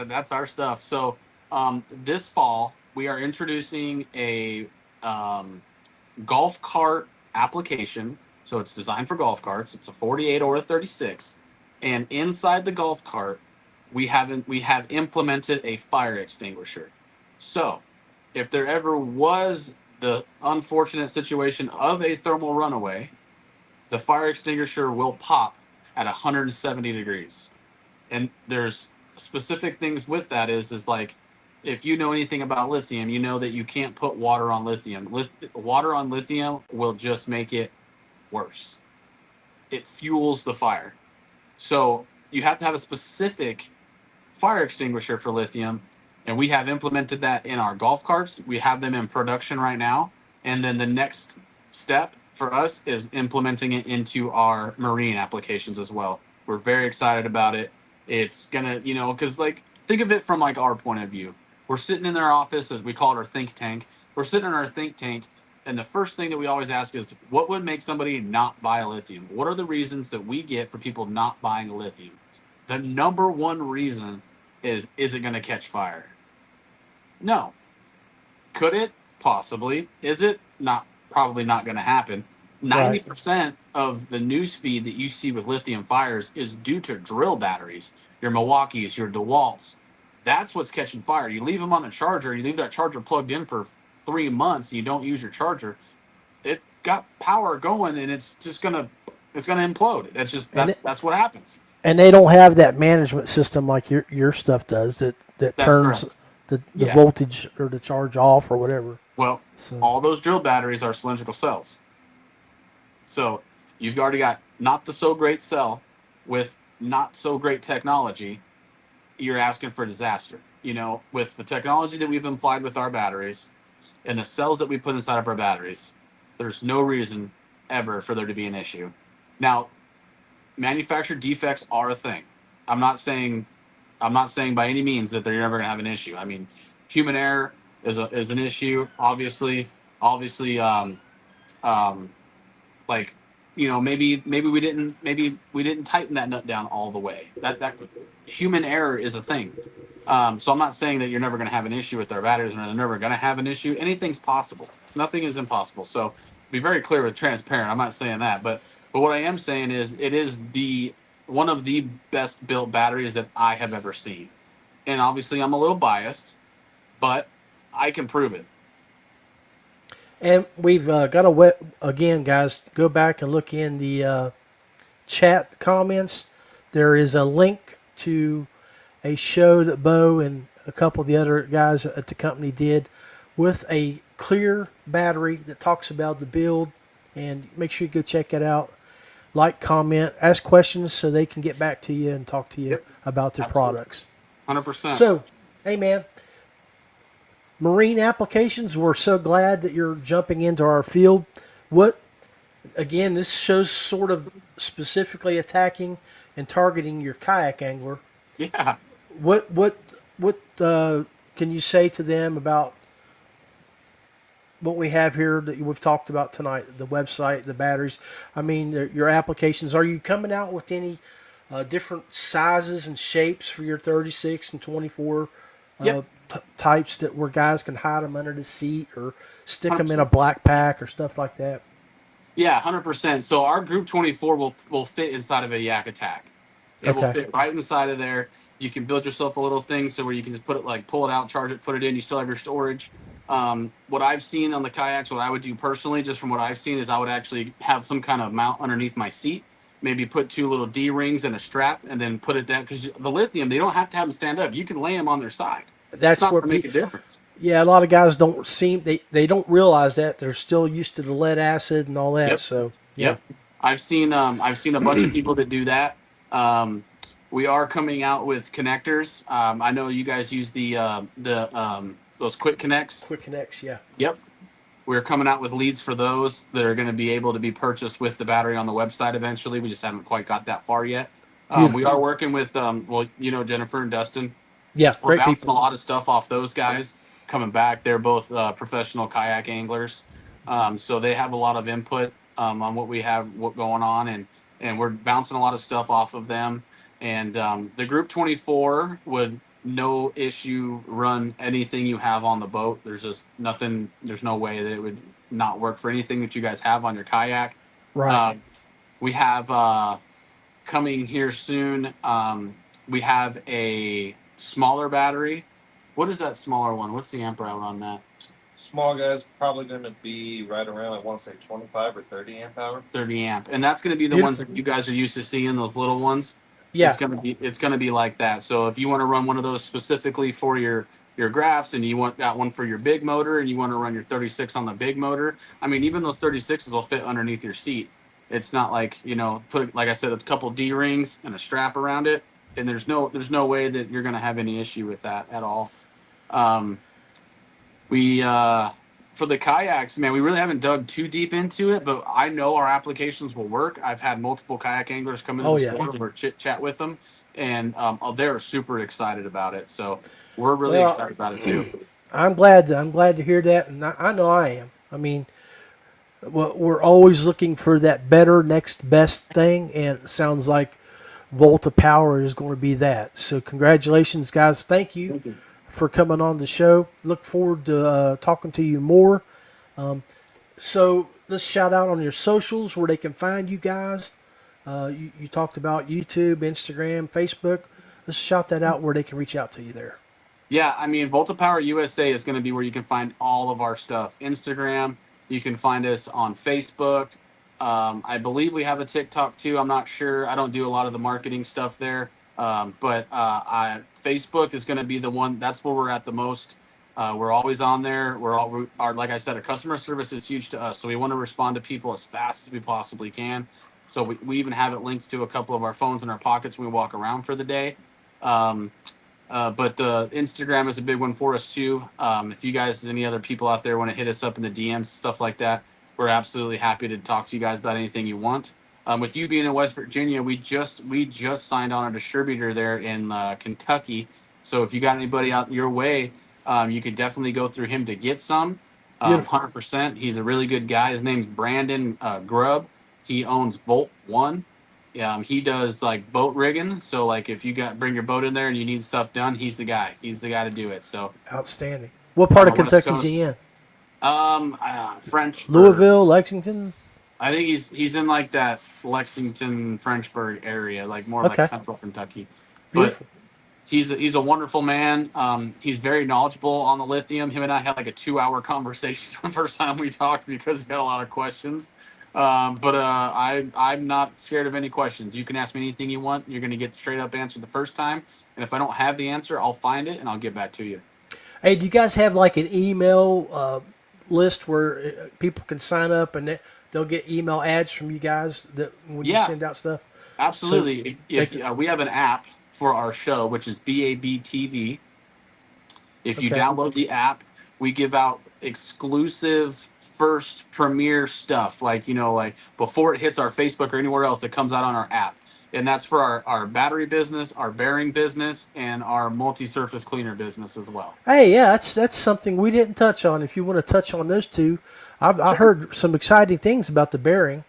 That's our stuff. So this fall we are introducing a um, golf cart application. So it's designed for golf carts. It's a 48 or a 36, and inside the golf cart we have implemented a fire extinguisher. So if there ever was the unfortunate situation of a thermal runaway, the fire extinguisher will pop at 170 degrees. And there's specific things with that is like, if you know anything about lithium, you know that you can't put water on lithium. Water on lithium will just make it worse. It fuels the fire. So you have to have a specific fire extinguisher for lithium, and we have implemented that in our golf carts. We have them in production right now, and then the next step for us is implementing it into our marine applications as well. We're very excited about it. It's gonna, because like think of it from like our point of view. We're sitting in our office, as we call it, our think tank. We're sitting in our think tank, and the first thing that we always ask is, what would make somebody not buy a lithium? What are the reasons that we get for people not buying a lithium? The number one reason is it going to catch fire? No. Could it? Possibly. Is it? Not. Probably not going to happen. Right. 90% of the news feed that you see with lithium fires is due to drill batteries, your Milwaukees, your DeWalts. That's what's catching fire. You leave them on the charger, you leave that charger plugged in for 3 months, and you don't use your charger. It got power going, and it's gonna implode. And That's what happens. and they don't have that management system like your stuff does that That's turns correct. the Yeah. voltage or the charge off or whatever. Well, So all those drill batteries are cylindrical cells. So you've already got not the so great cell with not so great technology. You're asking for disaster. With the technology that we've applied with our batteries and the cells that we put inside of our batteries, there's no reason ever for there to be an issue. Now, manufactured defects are a thing. I'm not saying by any means that they're never going to have an issue. I mean, human error is an issue. Obviously, Like, maybe we didn't tighten that nut down all the way. That human error is a thing. So I'm not saying that you're never going to have an issue with our batteries, or they're never going to have an issue. Anything's possible. Nothing is impossible. So be very clear with transparent. I'm not saying that, but what I am saying is it is the one of the best built batteries that I have ever seen. And obviously I'm a little biased, but I can prove it. And we've got again, guys, go back and look in the chat comments. There is a link to a show that Bo and a couple of the other guys at the company did with a clear battery that talks about the build. And make sure you go check it out. Like, comment, ask questions so they can get back to you and talk to you about their products. 100%. So, hey, man. Marine applications, we're so glad that you're jumping into our field. Again, this show's sort of specifically attacking and targeting your kayak angler. Yeah. What can you say to them about what we have here that we've talked about tonight, the website, the batteries? I mean, your applications. Are you coming out with any different sizes and shapes for your 36 and 24 types where guys can hide them under the seat or stick 100%. Them in a black pack or stuff like that? Yeah, 100%. So our Group 24 will fit inside of a Yak Attack. It will fit right inside of there. You can build yourself a little thing so where you can just put it, pull it out, charge it, put it in. You still have your storage. What I've seen on the kayaks, what I would do personally, just from what I've seen, is I would actually have some kind of mount underneath my seat. Maybe put 2 little D-rings and a strap, and then put it down. Because the Lithium, they don't have to have them stand up. You can lay them on their side. That's where make a difference. Yeah, a lot of guys they don't realize that. They're still used to the lead acid and all that. Yep. So Yep. I've seen a bunch of people that do that. We are coming out with connectors. I know you guys use those quick connects. Quick connects, yeah. Yep. We're coming out with leads for those that are going to be able to be purchased with the battery on the website eventually. We just haven't quite got that far yet. We are working with Jennifer and Dustin. Yeah, we're great bouncing people. A lot of stuff off those guys coming back. They're both professional kayak anglers, so they have a lot of input on what we have, what going on, and we're bouncing a lot of stuff off of them. And the Group 24 would no issue run anything you have on the boat. There's just nothing. There's no way that it would not work for anything that you guys have on your kayak. Right. We have coming here soon. We have a smaller battery. What is that smaller one? What's the amp hour on that? Small guy's probably going to be right around, I want to say 25 or 30 amp hour. 30 amp. And that's going to be the ones that you guys are used to seeing, those little ones. Yeah. It's going to be like that. So if you want to run one of those specifically for your graphs, and you got one for your big motor, and you want to run your 36 on the big motor, I mean, even those 36s will fit underneath your seat. It's not like, like I said, a couple D-rings and a strap around it. And there's no way that you're going to have any issue with that at all. For the kayaks, man, we really haven't dug too deep into it, but I know our applications will work. I've had multiple kayak anglers come into the store or chit chat with them, and they're super excited about it. So we're really excited about it too. I'm glad to hear that, and I know I am. I mean, we're always looking for that better, next best thing, and it sounds like Volta Power is going to be that. So congratulations, guys. Thank you for coming on the show. Look forward to talking to you more. So let's shout out on your socials where they can find you guys. You talked about YouTube, Instagram, Facebook. Let's shout that out where they can reach out to you there. Yeah, I mean, Volta Power USA is going to be where you can find all of our stuff. Instagram, you can find us on Facebook. I believe we have a TikTok too. I'm not sure. I don't do a lot of the marketing stuff there. But Facebook is going to be the one. That's where we're at the most. We're always on there. Like I said, our customer service is huge to us. So we want to respond to people as fast as we possibly can. So we even have it linked to a couple of our phones in our pockets when we walk around for the day. But the Instagram is a big one for us too. If you guys, any other people out there want to hit us up in the DMs, stuff like that, we're absolutely happy to talk to you guys about anything you want. With you being in West Virginia, we just signed on a distributor there in Kentucky. So if you got anybody out your way, you could definitely go through him to get some. Beautiful. 100%. He's a really good guy. His name's Brandon Grubb. He owns Volt One. He does like boat rigging. So like if you bring your boat in there and you need stuff done, he's the guy. He's the guy to do it. So Outstanding. What on part the of West Kentucky is he Coast, in? Frenchburg. Louisville, Lexington. I think he's in like that Lexington, Frenchburg area, like more like Okay, central Kentucky. But beautiful. he's a wonderful man. He's very knowledgeable on the lithium. Him and I had like a 2 hour conversation the first time we talked because he had a lot of questions. I'm not scared of any questions. You can ask me anything you want. You're gonna get the straight up answer the first time. And if I don't have the answer, I'll find it and I'll get back to you. Hey, do you guys have like an email list where people can sign up and they'll get email ads from you guys that when you Yeah, send out stuff? So absolutely. they If can, we have an app for our show, which is BABTV. If you okay. download the app, we give out exclusive first premiere stuff, like like before it hits our Facebook or anywhere else, it comes out on our app. And that's for our battery business, our bearing business, and our multi-surface cleaner business as well. Hey, yeah, that's something we didn't touch on. If you want to touch on those two, I Sure. heard some exciting things about the bearing,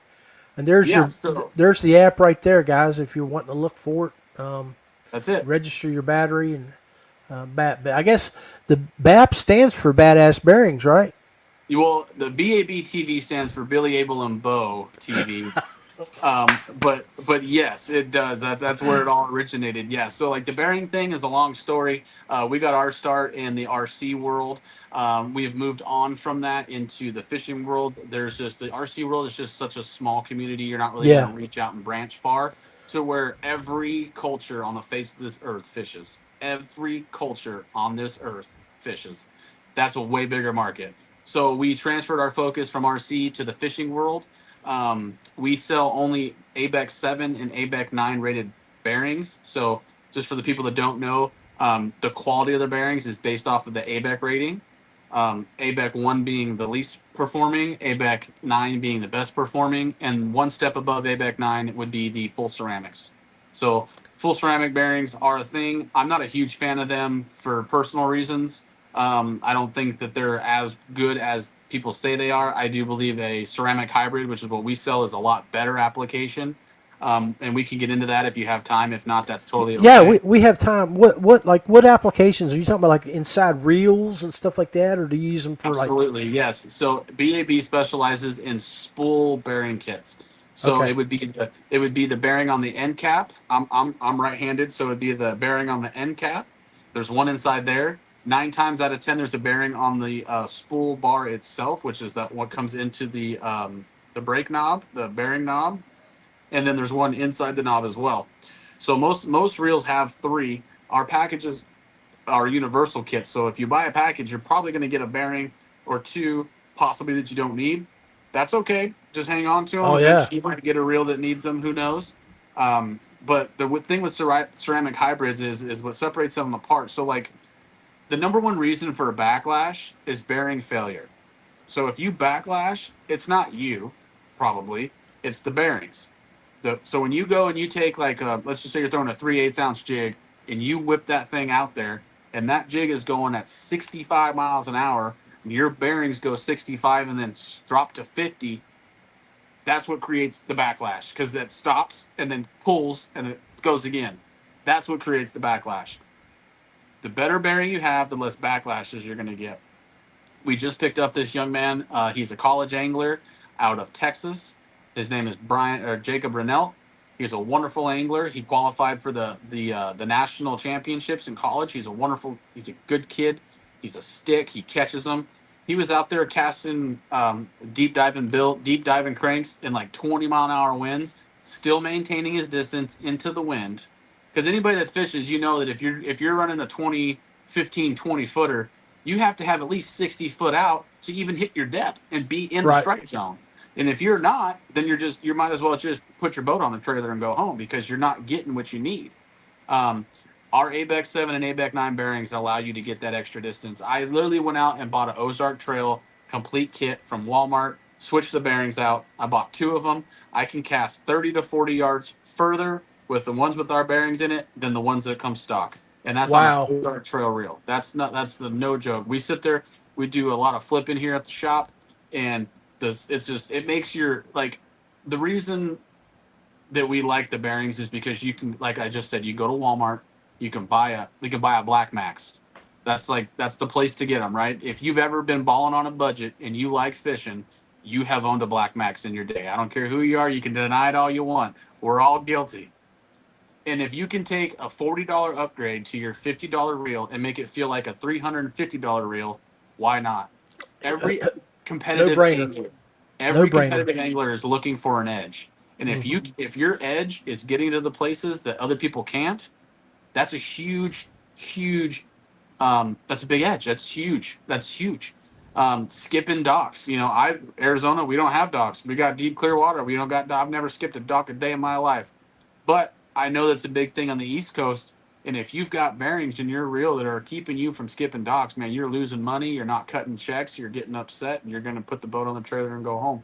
and there's Yeah, so there's the app right there, guys. If you're wanting to look for it, that's it. register your battery and I guess the BAP stands for Badass Bearings, right? Well, the BABTV stands for Billy Abel and Bo TV. But yes, it does. That's where it all originated. Yeah. So like the bearing thing is a long story. We got our start in the RC world. We've moved on from that into the fishing world. There's just the RC world is just such a small community. You're not really going Yeah. to reach out and branch far to where every culture on the face of this earth fishes. Every culture on this earth fishes. That's a way bigger market. So we transferred our focus from RC to the fishing world. We sell only ABEC 7 and ABEC 9 rated bearings. So, just for the people that don't know, the quality of the bearings is based off of the ABEC rating. ABEC 1 being the least performing, ABEC 9 being the best performing, and one step above ABEC 9 would be the full ceramics. So, full ceramic bearings are a thing. I'm not a huge fan of them for personal reasons. I don't think that they're as good as people say they are. I do believe a ceramic hybrid, which is what we sell, is a lot better application. And we can get into that if you have time. If not, that's totally Yeah, okay. we have time. What applications are you talking about? Like inside reels and stuff like that, or do you use them for like? Absolutely, yes. So BAB specializes in spool bearing kits. So Okay. it would be the bearing on the end cap. I'm right-handed, so it'd be the bearing on the end cap. There's one inside there. 9 times out of 10, there's a bearing on the spool bar itself, which is that what comes into the brake knob, the bearing knob, and then there's one inside the knob as well. So most reels have three. Our packages are universal kits. So if you buy a package, you're probably going to get a bearing or two, possibly that you don't need. That's okay. Just hang on to them. Oh yeah. Eventually, you might get a reel that needs them. Who knows? But the thing with ceramic hybrids is what separates them apart. So like the number one reason for a backlash is bearing failure. So if you backlash, it's not you, probably. It's the bearings. So when you go and you take like let's just say you're throwing a 3/8 ounce jig and you whip that thing out there and that jig is going at 65 miles an hour and your bearings go 65 and then drop to 50, that's what creates the backlash because it stops and then pulls and it goes again. That's what creates the backlash. The better bearing you have, the less backlashes you're going to get. We just picked up this young man. He's a college angler out of Texas. His name is Jacob Rennell. He's a wonderful angler. He qualified for the national championships in college. He's a good kid. He's a stick. He catches them. He was out there casting deep diving cranks in like 20-mile-an-hour winds, still maintaining his distance into the wind. Because anybody that fishes, you know that if you're running a 20 footer, you have to have at least 60 foot out to even hit your depth and be in the Right. strike zone. And if you're not, then you might as well just put your boat on the trailer and go home because you're not getting what you need. Um, our ABEC 7 and ABEC 9 bearings allow you to get that extra distance. I literally went out and bought an Ozark Trail complete kit from Walmart, switched the bearings out. I bought two of them. I can cast 30 to 40 yards further with the ones with our bearings in it than the ones that come stock. And that's on Wow. an Ozark Trail reel. That's the no joke. We sit there. We do a lot of flipping here at the shop, and it makes your the reason that we like the bearings is because you can, like I just said, you go to Walmart, you can buy a Black Max. That's the place to get them, right? If you've ever been balling on a budget and you like fishing, you have owned a Black Max in your day. I don't care who you are. You can deny it all you want. We're all guilty. And if you can take a $40 upgrade to your $50 reel and make it feel like a $350 reel, why not? Every competitive No-brainer. angler, every No-brainer. competitive angler is looking for an edge. And if your edge is getting to the places that other people can't, that's a huge that's a big edge. That's huge. Skipping docks. Arizona, we don't have docks. We got deep clear water. I've never skipped a dock a day in my life. But I know that's a big thing on the East Coast. And if you've got bearings in your reel that are keeping you from skipping docks, man, you're losing money. You're not cutting checks. You're getting upset, and you're going to put the boat on the trailer and go home.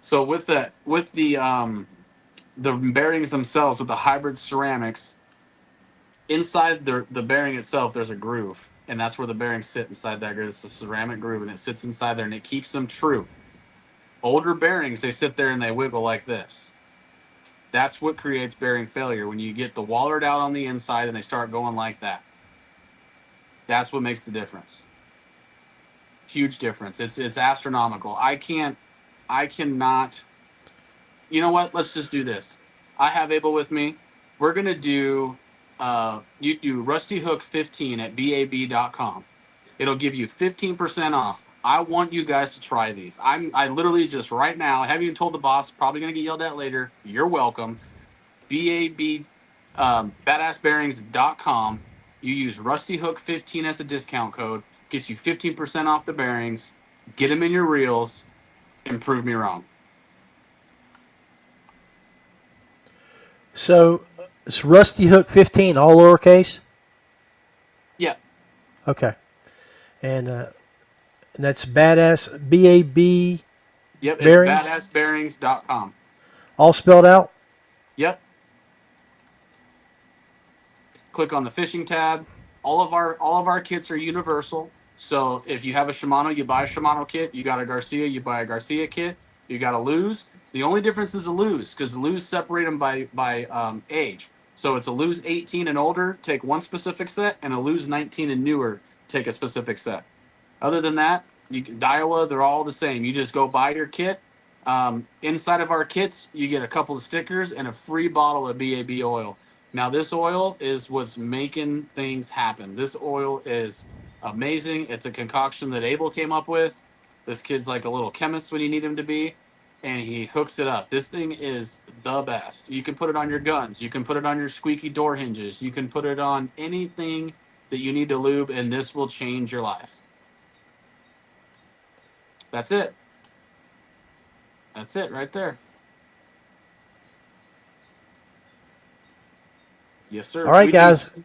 So with the bearings themselves, with the hybrid ceramics, inside the bearing itself, there's a groove, and that's where the bearings sit inside that groove. It's a ceramic groove, and it sits inside there, and it keeps them true. Older bearings, they sit there and they wiggle like this. That's what creates bearing failure, when you get the wallard out on the inside and they start going like that. That's what makes the difference. Huge difference. It's astronomical. I cannot. You know what? Let's just do this. I have Abel with me. We're gonna do. You do Rusty Hook 15 at bab.com. It'll give you 15% off. I want you guys to try these. I literally just right now, I haven't even told the boss, probably going to get yelled at later. You're welcome. badassbearings.com. You use Rusty Hook 15 as a discount code. Gets you 15% off the bearings. Get them in your reels and prove me wrong. So it's Rusty Hook 15, all lowercase? Yeah. Okay. And that's Badass, B-A-B. Yep, it's bearings? badassbearings.com. All spelled out? Yep. Click on the fishing tab. All of our kits are universal. So if you have a Shimano, you buy a Shimano kit. You got a Garcia, you buy a Garcia kit. You got a Lew's. The only difference is a Lew's, because Lew's separate them by age. So it's a Lew's 18 and older, take one specific set, and a Lew's 19 and newer, take a specific set. Other than that, Daiwa, they're all the same. You just go buy your kit. Inside of our kits, you get a couple of stickers and a free bottle of BAB oil. Now, this oil is what's making things happen. This oil is amazing. It's a concoction that Abel came up with. This kid's like a little chemist when you need him to be, and he hooks it up. This thing is the best. You can put it on your guns. You can put it on your squeaky door hinges. You can put it on anything that you need to lube, and this will change your life. That's it. That's it right there. Yes, sir. All right, guys.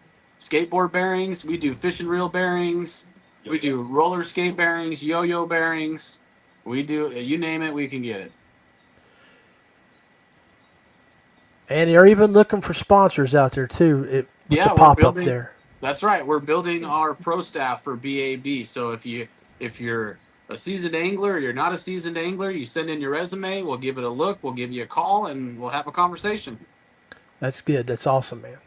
Skateboard bearings. We do fishing reel bearings. We do roller skate bearings, yo-yo bearings. We do, you name it, we can get it. And they're even looking for sponsors out there, too, with the pop-up there. That's right. We're building our pro staff for BAB. So if you're a seasoned angler or you're not a seasoned angler, you send in your resume, we'll give it a look, we'll give you a call, and we'll have a conversation. That's good. That's awesome, man.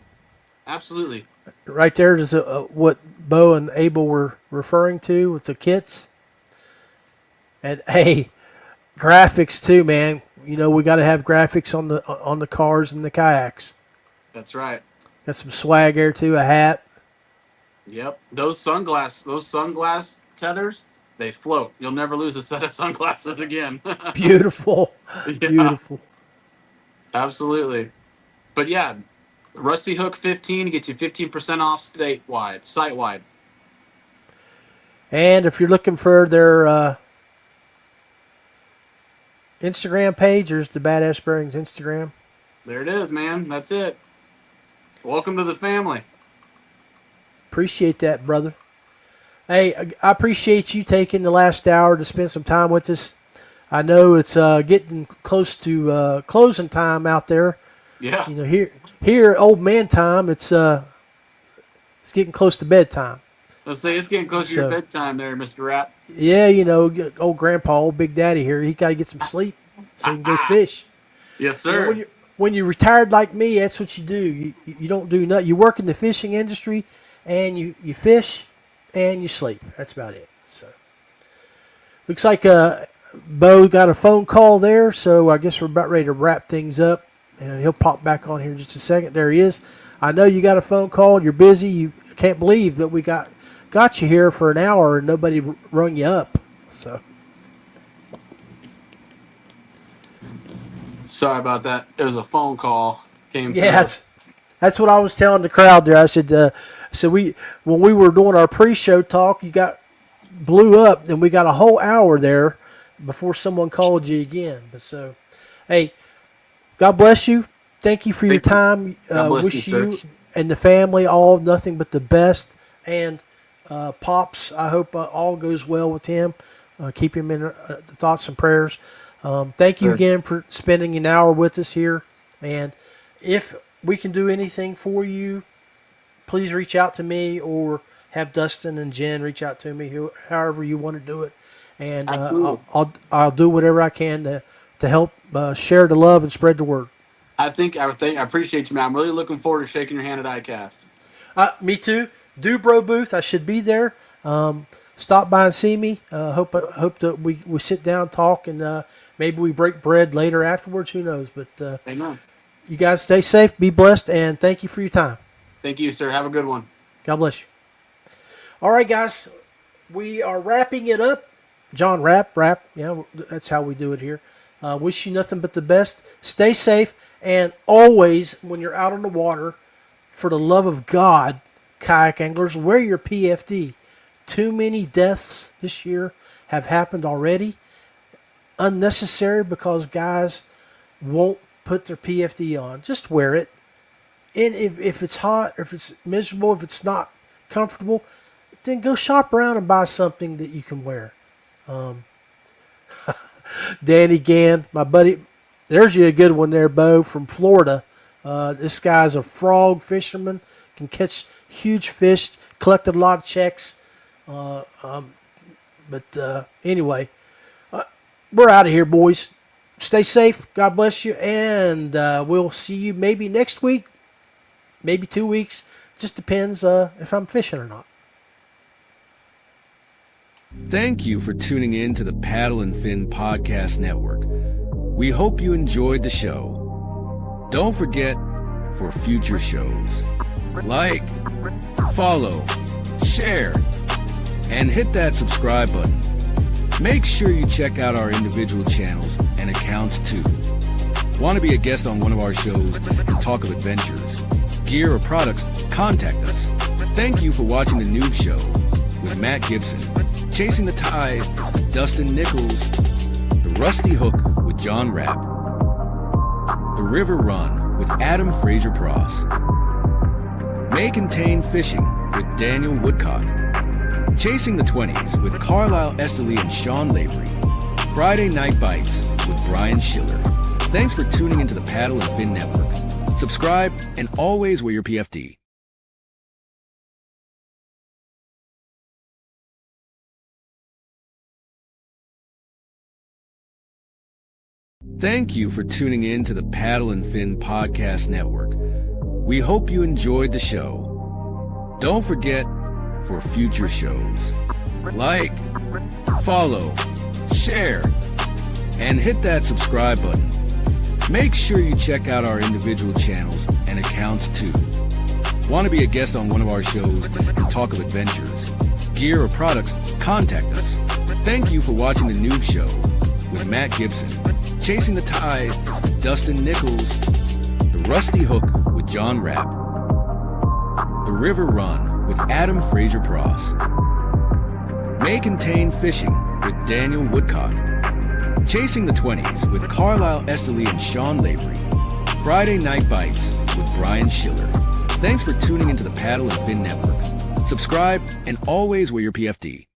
Absolutely. Right there is what Bo and Abel were referring to with the kits. And, hey, graphics too, man. You know, we got to have graphics on the cars and the kayaks. That's right. Got some swag there too, a hat. Yep. Those sunglass tethers, they float. You'll never lose a set of sunglasses again. Beautiful. Yeah. Beautiful. Absolutely. But yeah, Rusty Hook 15 gets you 15% off site-wide. And if you're looking for their Instagram page, there's the Badass Bearings Instagram. There it is, man. That's it. Welcome to the family. Appreciate that, brother. Hey, I appreciate you taking the last hour to spend some time with us. I know it's getting close to closing time out there. Yeah. You know, here old man time, it's getting close to bedtime. Let's say it's getting close to your bedtime there, Mr. Rapp. Yeah, you know, old Grandpa, old Big Daddy here, he got to get some sleep so he can go fish. Yes, You know, sir. when you're retired like me, that's what you do. You don't do nothing. You work in the fishing industry, and you fish, and you sleep. That's about it. So, looks like Bo got a phone call there, so I guess we're about ready to wrap things up. He'll pop back on here in just a second. There he is. I know you got a phone call. You're busy. You can't believe that we got you here for an hour and nobody rung you up. So. Sorry about that. There was a phone call came through. Yeah, that's what I was telling the crowd there. I said, when we were doing our pre-show talk, you blew up, and we got a whole hour there before someone called you again. But so, hey, God bless you. Thank you for your time. Wish you and the family all nothing but the best. And Pops, I hope all goes well with him. Keep him in thoughts and prayers. Thank you again for spending an hour with us here. And if we can do anything for you, please reach out to me or have Dustin and Jen reach out to me, however you want to do it. And I'll do whatever I can to help share the love and spread the word. I appreciate you, man. I'm really looking forward to shaking your hand at ICAST. Me too. DuBro booth, I should be there. Stop by and see me. Hope that we sit down, talk, and maybe we break bread later afterwards. Who knows? But Amen. You guys stay safe, be blessed, and thank you for your time. Thank you, sir. Have a good one. God bless you. All right, guys, we are wrapping it up. John Rapp. Yeah, that's how we do it here. Wish you nothing but the best. Stay safe, and always, when you're out on the water, for the love of God, kayak anglers, wear your PFD. Too many deaths this year have happened already. Unnecessary because guys won't put their PFD on. Just wear it. And if it's hot, or if it's miserable, if it's not comfortable, then go shop around and buy something that you can wear. Danny Gann, my buddy, there's you a good one there, Bo, from Florida. This guy's a frog fisherman, can catch huge fish, collected a lot of checks. Anyway, we're out of here, boys. Stay safe. God bless you. And we'll see you maybe next week, maybe 2 weeks. Just depends if I'm fishing or not. Thank you for tuning in to the Paddle and Fin Podcast Network. We hope you enjoyed the show. Don't forget, for future shows, like, follow, share, and hit that subscribe button. Make sure you check out our individual channels and accounts too. Want to be a guest on one of our shows and talk of adventures, gear, or products? Contact us. Thank you for watching The Noob Show with Matt Gibson, Chasing the Tide with Dustin Nichols, The Rusty Hook with John Rapp, The River Run with Adam Fraser Pross, May Contain Fishing with Daniel Woodcock, Chasing the 20s with Carlisle Esterly and Sean Lavery, Friday Night Bites with Brian Schiller. Thanks for tuning into the Paddle and Fin Network. Subscribe and always wear your PFD. Thank you for tuning in to the Paddle and Fin Podcast Network. We hope you enjoyed the show. Don't forget, for future shows, like, follow, share, and hit that subscribe button. Make sure you check out our individual channels and accounts too. Want to be a guest on one of our shows and talk of adventures, gear, or products? Contact us. Thank you for watching The Noob Show with Matt Gibson, Chasing the Tide with Dustin Nichols, The Rusty Hook with John Rapp, The River Run with Adam Fraser Pross, May Contain Fishing with Daniel Woodcock, Chasing the 20s with Carlisle Esterly and Sean Lavery, Friday Night Bites with Brian Schiller. Thanks for tuning into the Paddle and Fin Network. Subscribe and always wear your PFD.